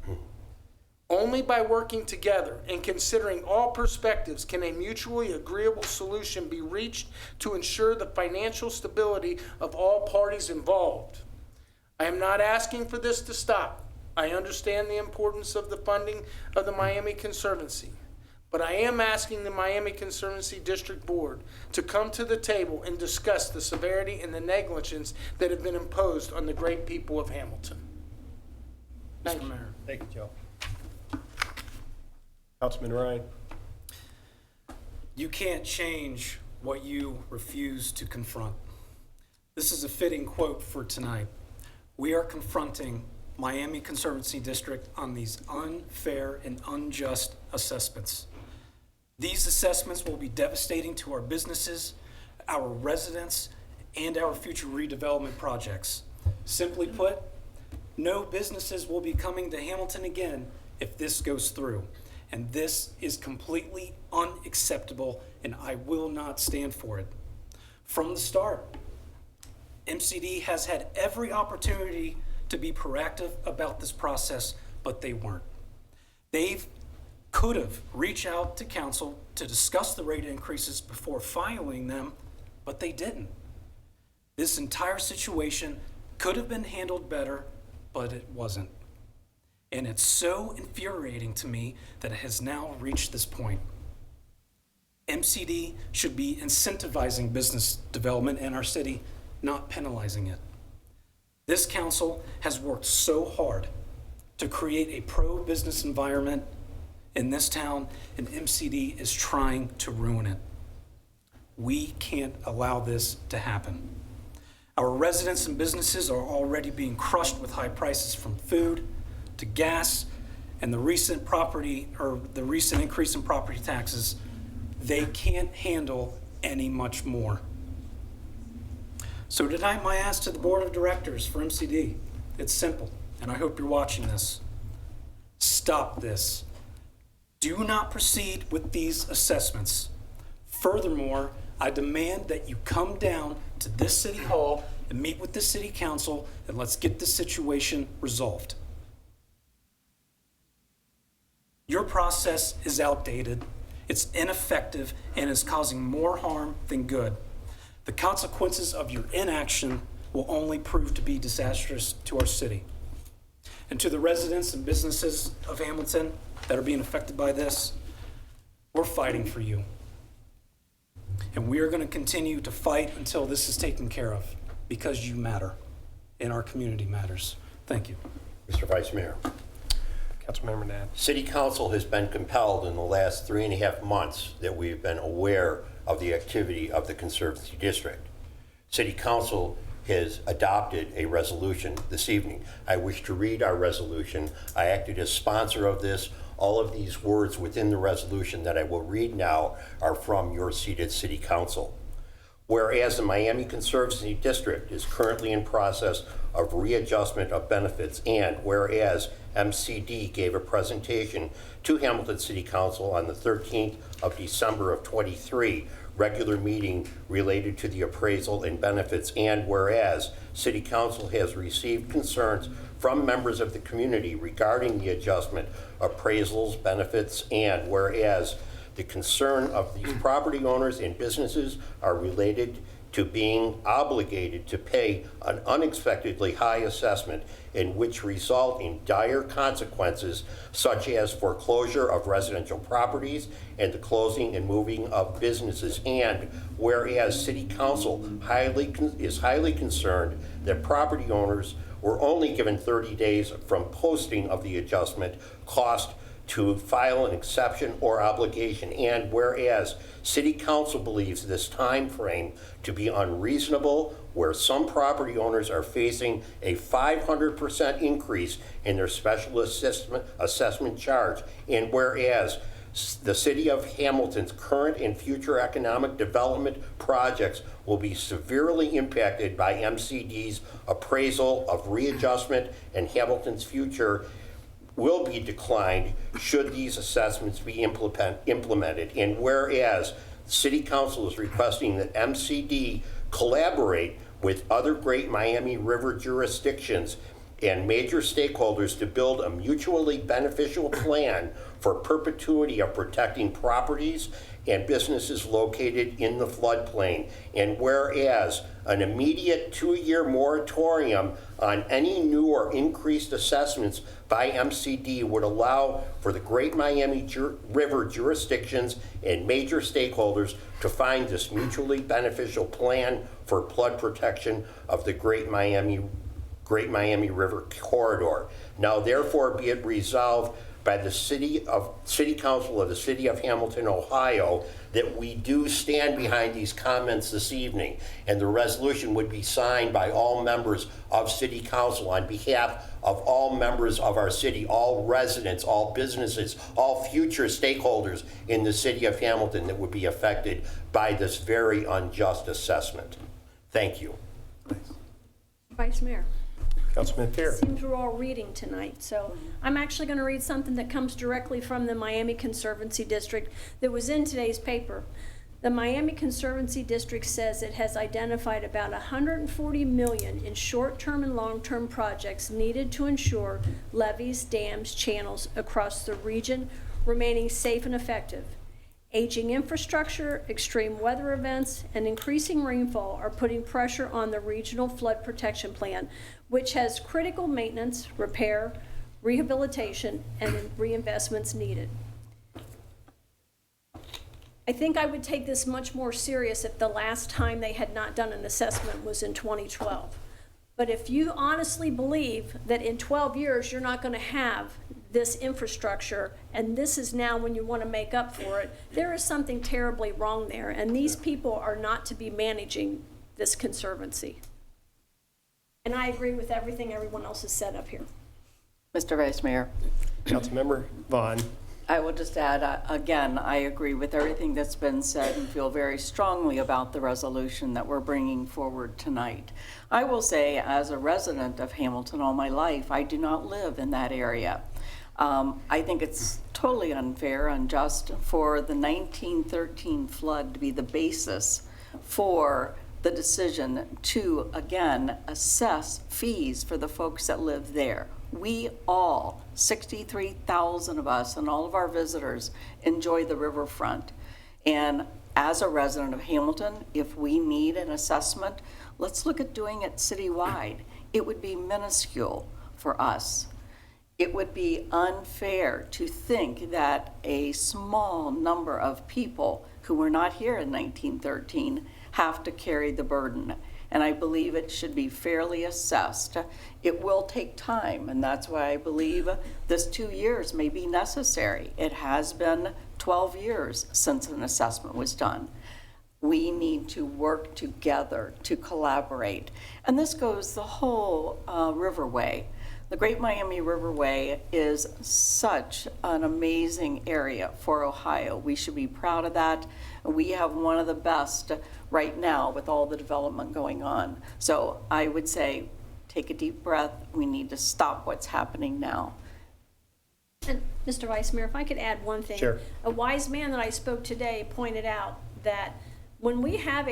Speaker 9: Only by working together and considering all perspectives can a mutually agreeable solution be reached to ensure the financial stability of all parties involved. I am not asking for this to stop. I understand the importance of the funding of the Miami Conservancy, but I am asking the Miami Conservancy District Board to come to the table and discuss the severity and the negligence that have been imposed on the great people of Hamilton. Thank you, Mayor.
Speaker 10: Thank you, Joe. Councilman Ryan.
Speaker 21: You can't change what you refuse to confront. This is a fitting quote for tonight. We are confronting Miami Conservancy District on these unfair and unjust assessments. These assessments will be devastating to our businesses, our residents, and our future redevelopment projects. Simply put, no businesses will be coming to Hamilton again if this goes through. And this is completely unacceptable, and I will not stand for it. From the start, MCD has had every opportunity to be proactive about this process, but they weren't. They've could have reached out to council to discuss the rate increases before filing them, but they didn't. This entire situation could have been handled better, but it wasn't. And it's so infuriating to me that it has now reached this point. MCD should be incentivizing business development in our city, not penalizing it. This council has worked so hard to create a pro-business environment in this town, and MCD is trying to ruin it. We can't allow this to happen. Our residents and businesses are already being crushed with high prices from food to gas, and the recent increase in property taxes. They can't handle any much more. So tonight, my ask to the board of directors for MCD, it's simple, and I hope you're watching this. Stop this. Do not proceed with these assessments. Furthermore, I demand that you come down to this city hall and meet with the city council, and let's get this situation resolved. Your process is outdated, it's ineffective, and is causing more harm than good. The consequences of your inaction will only prove to be disastrous to our city. And to the residents and businesses of Hamilton that are being affected by this, we're fighting for you. And we are going to continue to fight until this is taken care of, because you matter, and our community matters. Thank you.
Speaker 4: Mr. Vice Mayor.
Speaker 10: Councilmember Nat.
Speaker 4: City Council has been compelled in the last 3.5 months that we've been aware of the activity of the Conservancy District. City Council has adopted a resolution this evening. I wish to read our resolution. I acted as sponsor of this. All of these words within the resolution that I will read now are from your seated City Council. Whereas the Miami Conservancy District is currently in process of readjustment of benefits, and whereas MCD gave a presentation to Hamilton City Council on the 13th of December of 23, regular meeting related to the appraisal and benefits, and whereas City Council has received concerns from members of the community regarding the adjustment, appraisals, benefits, and whereas the concern of these property owners and businesses are related to being obligated to pay an unexpectedly high assessment, in which result in dire consequences such as foreclosure of residential properties and the closing and moving of businesses. And whereas City Council is highly concerned that property owners were only given 30 days from posting of the adjustment cost to file an exception or obligation, and whereas City Council believes this time frame to be unreasonable, where some property owners are facing a 500% increase in their special assessment charge, and whereas the City of Hamilton's current and future economic development projects will be severely impacted by MCD's appraisal of readjustment, and Hamilton's future will be declined should these assessments be implemented. And whereas City Council is requesting that MCD collaborate with other Great Miami River jurisdictions and major stakeholders to build a mutually beneficial plan for perpetuity of protecting properties and businesses located in the floodplain. And whereas an immediate 2-year moratorium on any new or increased assessments by MCD would allow for the Great Miami River jurisdictions and major stakeholders to find this mutually beneficial plan for flood protection of the Great Miami River corridor. Now therefore be it resolved by the City Council of the City of Hamilton, Ohio, that we do stand behind these comments this evening, and the resolution would be signed by all members of City Council on behalf of all members of our city, all residents, all businesses, all future stakeholders in the City of Hamilton that would be affected by this very unjust assessment. Thank you.
Speaker 3: Vice Mayor.
Speaker 10: Councilman Terry.
Speaker 3: Seems we're all reading tonight, so I'm actually going to read something that comes directly from the Miami Conservancy District that was in today's paper. The Miami Conservancy District says it has identified about $140 million in short-term and long-term projects needed to ensure levees, dams, channels across the region remaining safe and effective. Aging infrastructure, extreme weather events, and increasing rainfall are putting pressure on the Regional Flood Protection Plan, which has critical maintenance, repair, rehabilitation, and reinvestments needed. I think I would take this much more serious if the last time they had not done an assessment was in 2012. But if you honestly believe that in 12 years you're not going to have this infrastructure, and this is now when you want to make up for it, there is something terribly wrong there, and these people are not to be managing this conservancy. And I agree with everything everyone else has said up here.
Speaker 8: Mr. Vice Mayor.
Speaker 10: Councilmember Vaughn.
Speaker 8: I will just add, again, I agree with everything that's been said and feel very strongly about the resolution that we're bringing forward tonight. I will say, as a resident of Hamilton all my life, I do not live in that area. I think it's totally unfair, unjust for the 1913 flood to be the basis for the decision to, again, assess fees for the folks that live there. We all, 63,000 of us and all of our visitors, enjoy the riverfront. And as a resident of Hamilton, if we need an assessment, let's look at doing it citywide. It would be minuscule for us. It would be unfair to think that a small number of people who were not here in 1913 have to carry the burden. And I believe it should be fairly assessed. It will take time, and that's why I believe this 2 years may be necessary. It has been 12 years since an assessment was done. We need to work together to collaborate. And this goes the whole Riverway. The Great Miami Riverway is such an amazing area for Ohio. We should be proud of that. We have one of the best right now with all the development going on. So I would say, take a deep breath. We need to stop what's happening now.
Speaker 3: And Mr. Vice Mayor, if I could add one thing.
Speaker 10: Sure.
Speaker 3: A wise man that I spoke today pointed out that when we have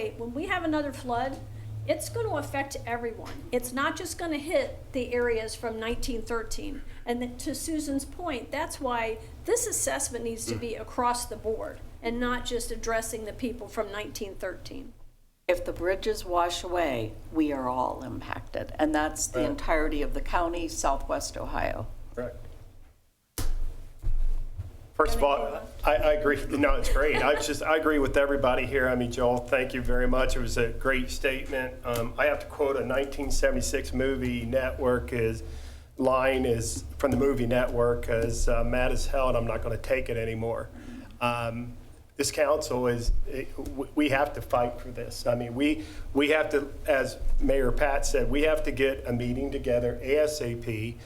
Speaker 3: another flood, it's going to affect everyone. It's not just going to hit the areas from 1913. And to Susan's point, that's why this assessment needs to be across the board and not just addressing the people from 1913.
Speaker 8: If the bridges wash away, we are all impacted. And that's the entirety of the county, Southwest Ohio.
Speaker 10: Correct. First of all, I agree. No, it's great. I agree with everybody here. I mean, Joel, thank you very much. It was a great statement. I have to quote a 1976 movie network line is from the movie network, as mad as hell, and I'm not going to take it anymore. This council we have to fight for this. I mean, we have to, as Mayor Pat said, we have to get a meeting together ASAP.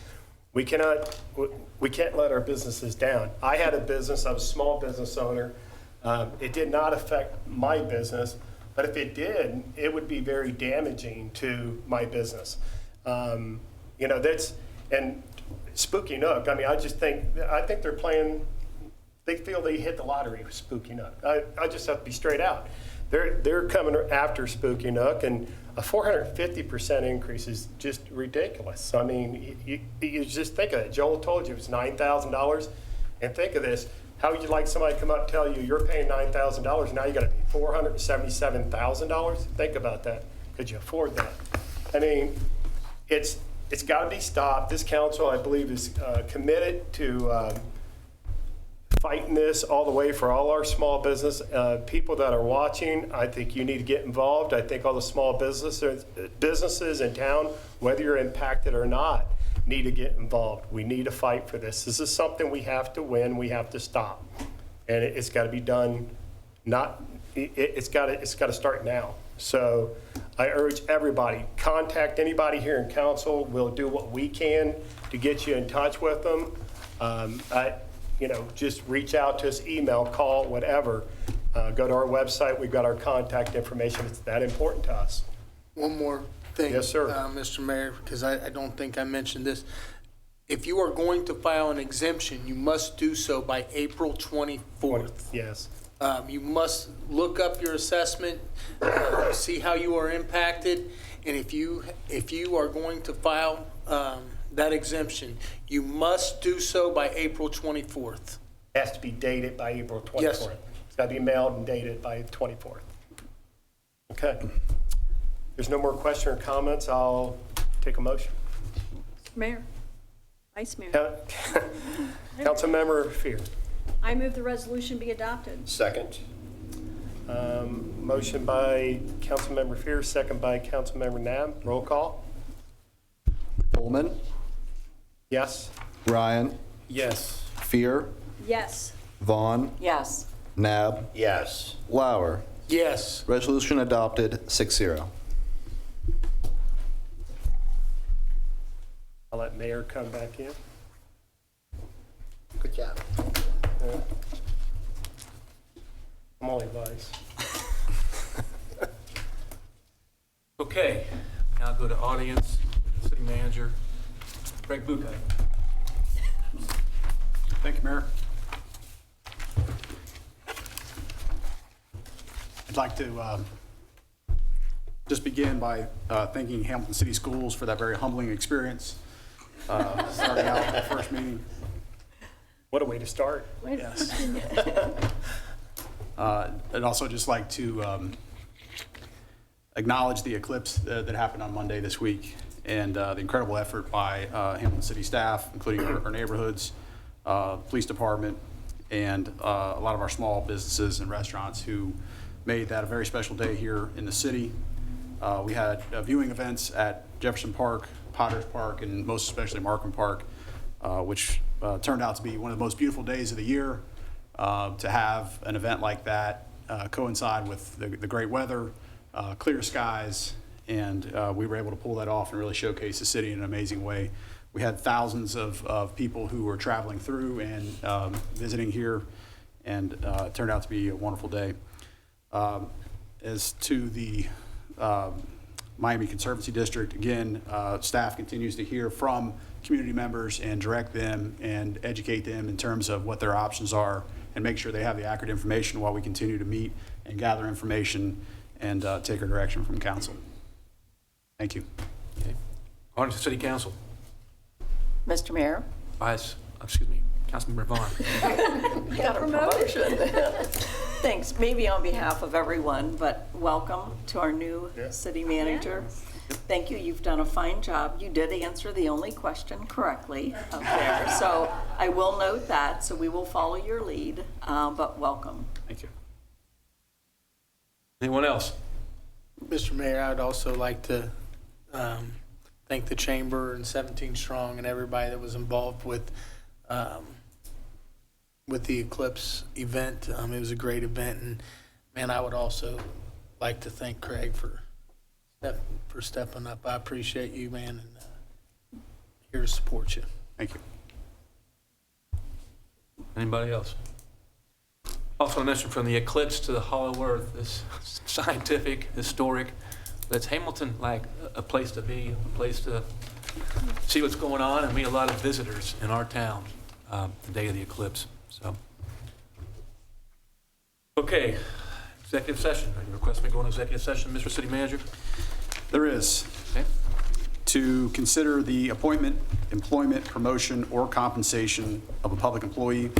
Speaker 10: We can't let our businesses down. I had a business, I was a small business owner. It did not affect my business, but if it did, it would be very damaging to my business. And Spooky Nook, I mean, I think they're playing, they feel they hit the lottery with Spooky Nook. I just have to be straight out. They're coming after Spooky Nook, and a 450% increase is just ridiculous. I mean, you just think of it. Joel told you it was $9,000, and think of this. How would you like somebody to come up and tell you you're paying $9,000, now you got to pay $477,000? Think about that. Could you afford that? I mean, it's got to be stopped. This council, I believe, is committed to fighting this all the way for all our small business people that are watching. I think you need to get involved. I think all the small businesses in town, whether you're impacted or not, need to get involved. We need to fight for this. This is something we have to win. We have to stop, and it's got to be done. It's got to start now. So I urge everybody, contact anybody here in council. We'll do what we can to get you in touch with them. Just reach out to us, email, call, whatever. Go to our website. We've got our contact information. It's that important to us.
Speaker 9: One more thing.
Speaker 10: Yes, sir.
Speaker 9: Mr. Mayor, because I don't think I mentioned this. If you are going to file an exemption, you must do so by April 24th.
Speaker 10: Yes.
Speaker 9: You must look up your assessment, see how you are impacted, and if you are going to file that exemption, you must do so by April 24th.
Speaker 10: has to be dated by April 24th.
Speaker 9: Yes.
Speaker 10: It's got to be mailed and dated by 24th. Okay. There's no more question or comments. I'll take a motion.
Speaker 3: Mayor, Vice Mayor,
Speaker 10: Councilmember Fear.
Speaker 3: I move the resolution be adopted.
Speaker 4: Second.
Speaker 10: Motion by Councilmember Fear, second by Councilmember Nab. Roll call.
Speaker 18: Pullman,
Speaker 10: Yes.
Speaker 18: Ryan,
Speaker 17: Yes.
Speaker 18: Fear,
Speaker 3: Yes.
Speaker 18: Vaughn,
Speaker 8: Yes.
Speaker 18: Nab,
Speaker 4: Yes.
Speaker 18: Lauer.
Speaker 9: Yes.
Speaker 18: Resolution adopted 6-0.
Speaker 10: I'll let Mayor come back in.
Speaker 4: Good job.
Speaker 10: I'm only Vice.
Speaker 2: Okay, now go to audience, city manager, Greg Bucay.
Speaker 17: Thank you, Mayor. I'd like to just begin by thanking Hamilton City Schools for that very humbling experience, starting out the first meeting.
Speaker 10: What a way to start.
Speaker 17: Yes. I'd also just like to acknowledge the eclipse that happened on Monday this week and the incredible effort by Hamilton City staff, including our neighborhoods, police department, and a lot of our small businesses and restaurants who made that a very special day here in the city. We had viewing events at Jefferson Park, Potters Park, and most especially Markham Park, which turned out to be one of the most beautiful days of the year. To have an event like that coincide with the great weather, clear skies, and we were able to pull that off and really showcase the city in an amazing way. We had thousands of people who were traveling through and visiting here, and it turned out to be a wonderful day. As to the Miami Conservancy District, again, staff continues to hear from community members and direct them and educate them in terms of what their options are and make sure they have the accurate information while we continue to meet and gather information and take our direction from council. Thank you.
Speaker 2: Okay. On to City Council.
Speaker 8: Mr. Mayor?
Speaker 2: Councilmember Vaughn.
Speaker 8: You got a promotion. Thanks. Maybe on behalf of everyone, but welcome to our new city manager. Thank you. You've done a fine job. You did answer the only question correctly up there. So I will note that. So we will follow your lead, but welcome.
Speaker 2: Thank you. Anyone else?
Speaker 9: Mr. Mayor, I'd also like to thank the Chamber and 17 Strong and everybody that was involved with the Eclipse event. It was a great event, and man, I would also like to thank Craig for stepping up. I appreciate you, man, and here to support you.
Speaker 17: Thank you.
Speaker 2: Anybody else? Also, I mentioned from the eclipse to the Hollow Earth, this scientific, historic, but it's Hamilton like a place to be, a place to see what's going on and meet a lot of visitors in our town the day of the eclipse. So, okay, executive session. Are you requesting me to go into executive session, Mr. City Manager?
Speaker 17: There is.
Speaker 2: Okay.
Speaker 17: To consider the appointment, employment, promotion, or compensation of a public employee,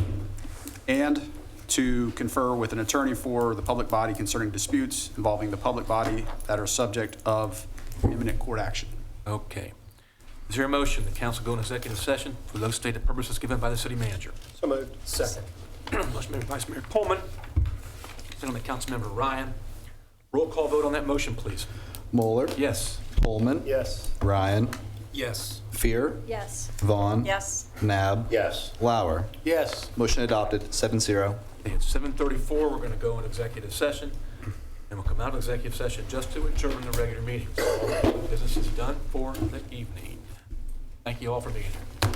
Speaker 17: and to confer with an attorney for the public body concerning disputes involving the public body that are subject of imminent court action.
Speaker 2: Okay. Is there a motion that council go into executive session for those stated purposes given by the city manager?
Speaker 10: So moved.
Speaker 2: Second. Motion made by Vice Mayor Pullman, second by Councilmember Ryan. Roll call vote on that motion, please.
Speaker 18: Moeller?
Speaker 2: Yes.
Speaker 18: Pullman?
Speaker 10: Yes.
Speaker 18: Ryan?
Speaker 2: Yes.
Speaker 18: Fear?
Speaker 3: Yes.
Speaker 18: Vaughn?
Speaker 8: Yes.
Speaker 18: Nab?
Speaker 4: Yes.
Speaker 18: Lauer?
Speaker 9: Yes.
Speaker 18: Motion adopted 7-0.
Speaker 2: It's 7:34. We're going to go into executive session, and we'll come out of executive session just to adjourn the regular meeting. So business is done for the evening. Thank you all for being here.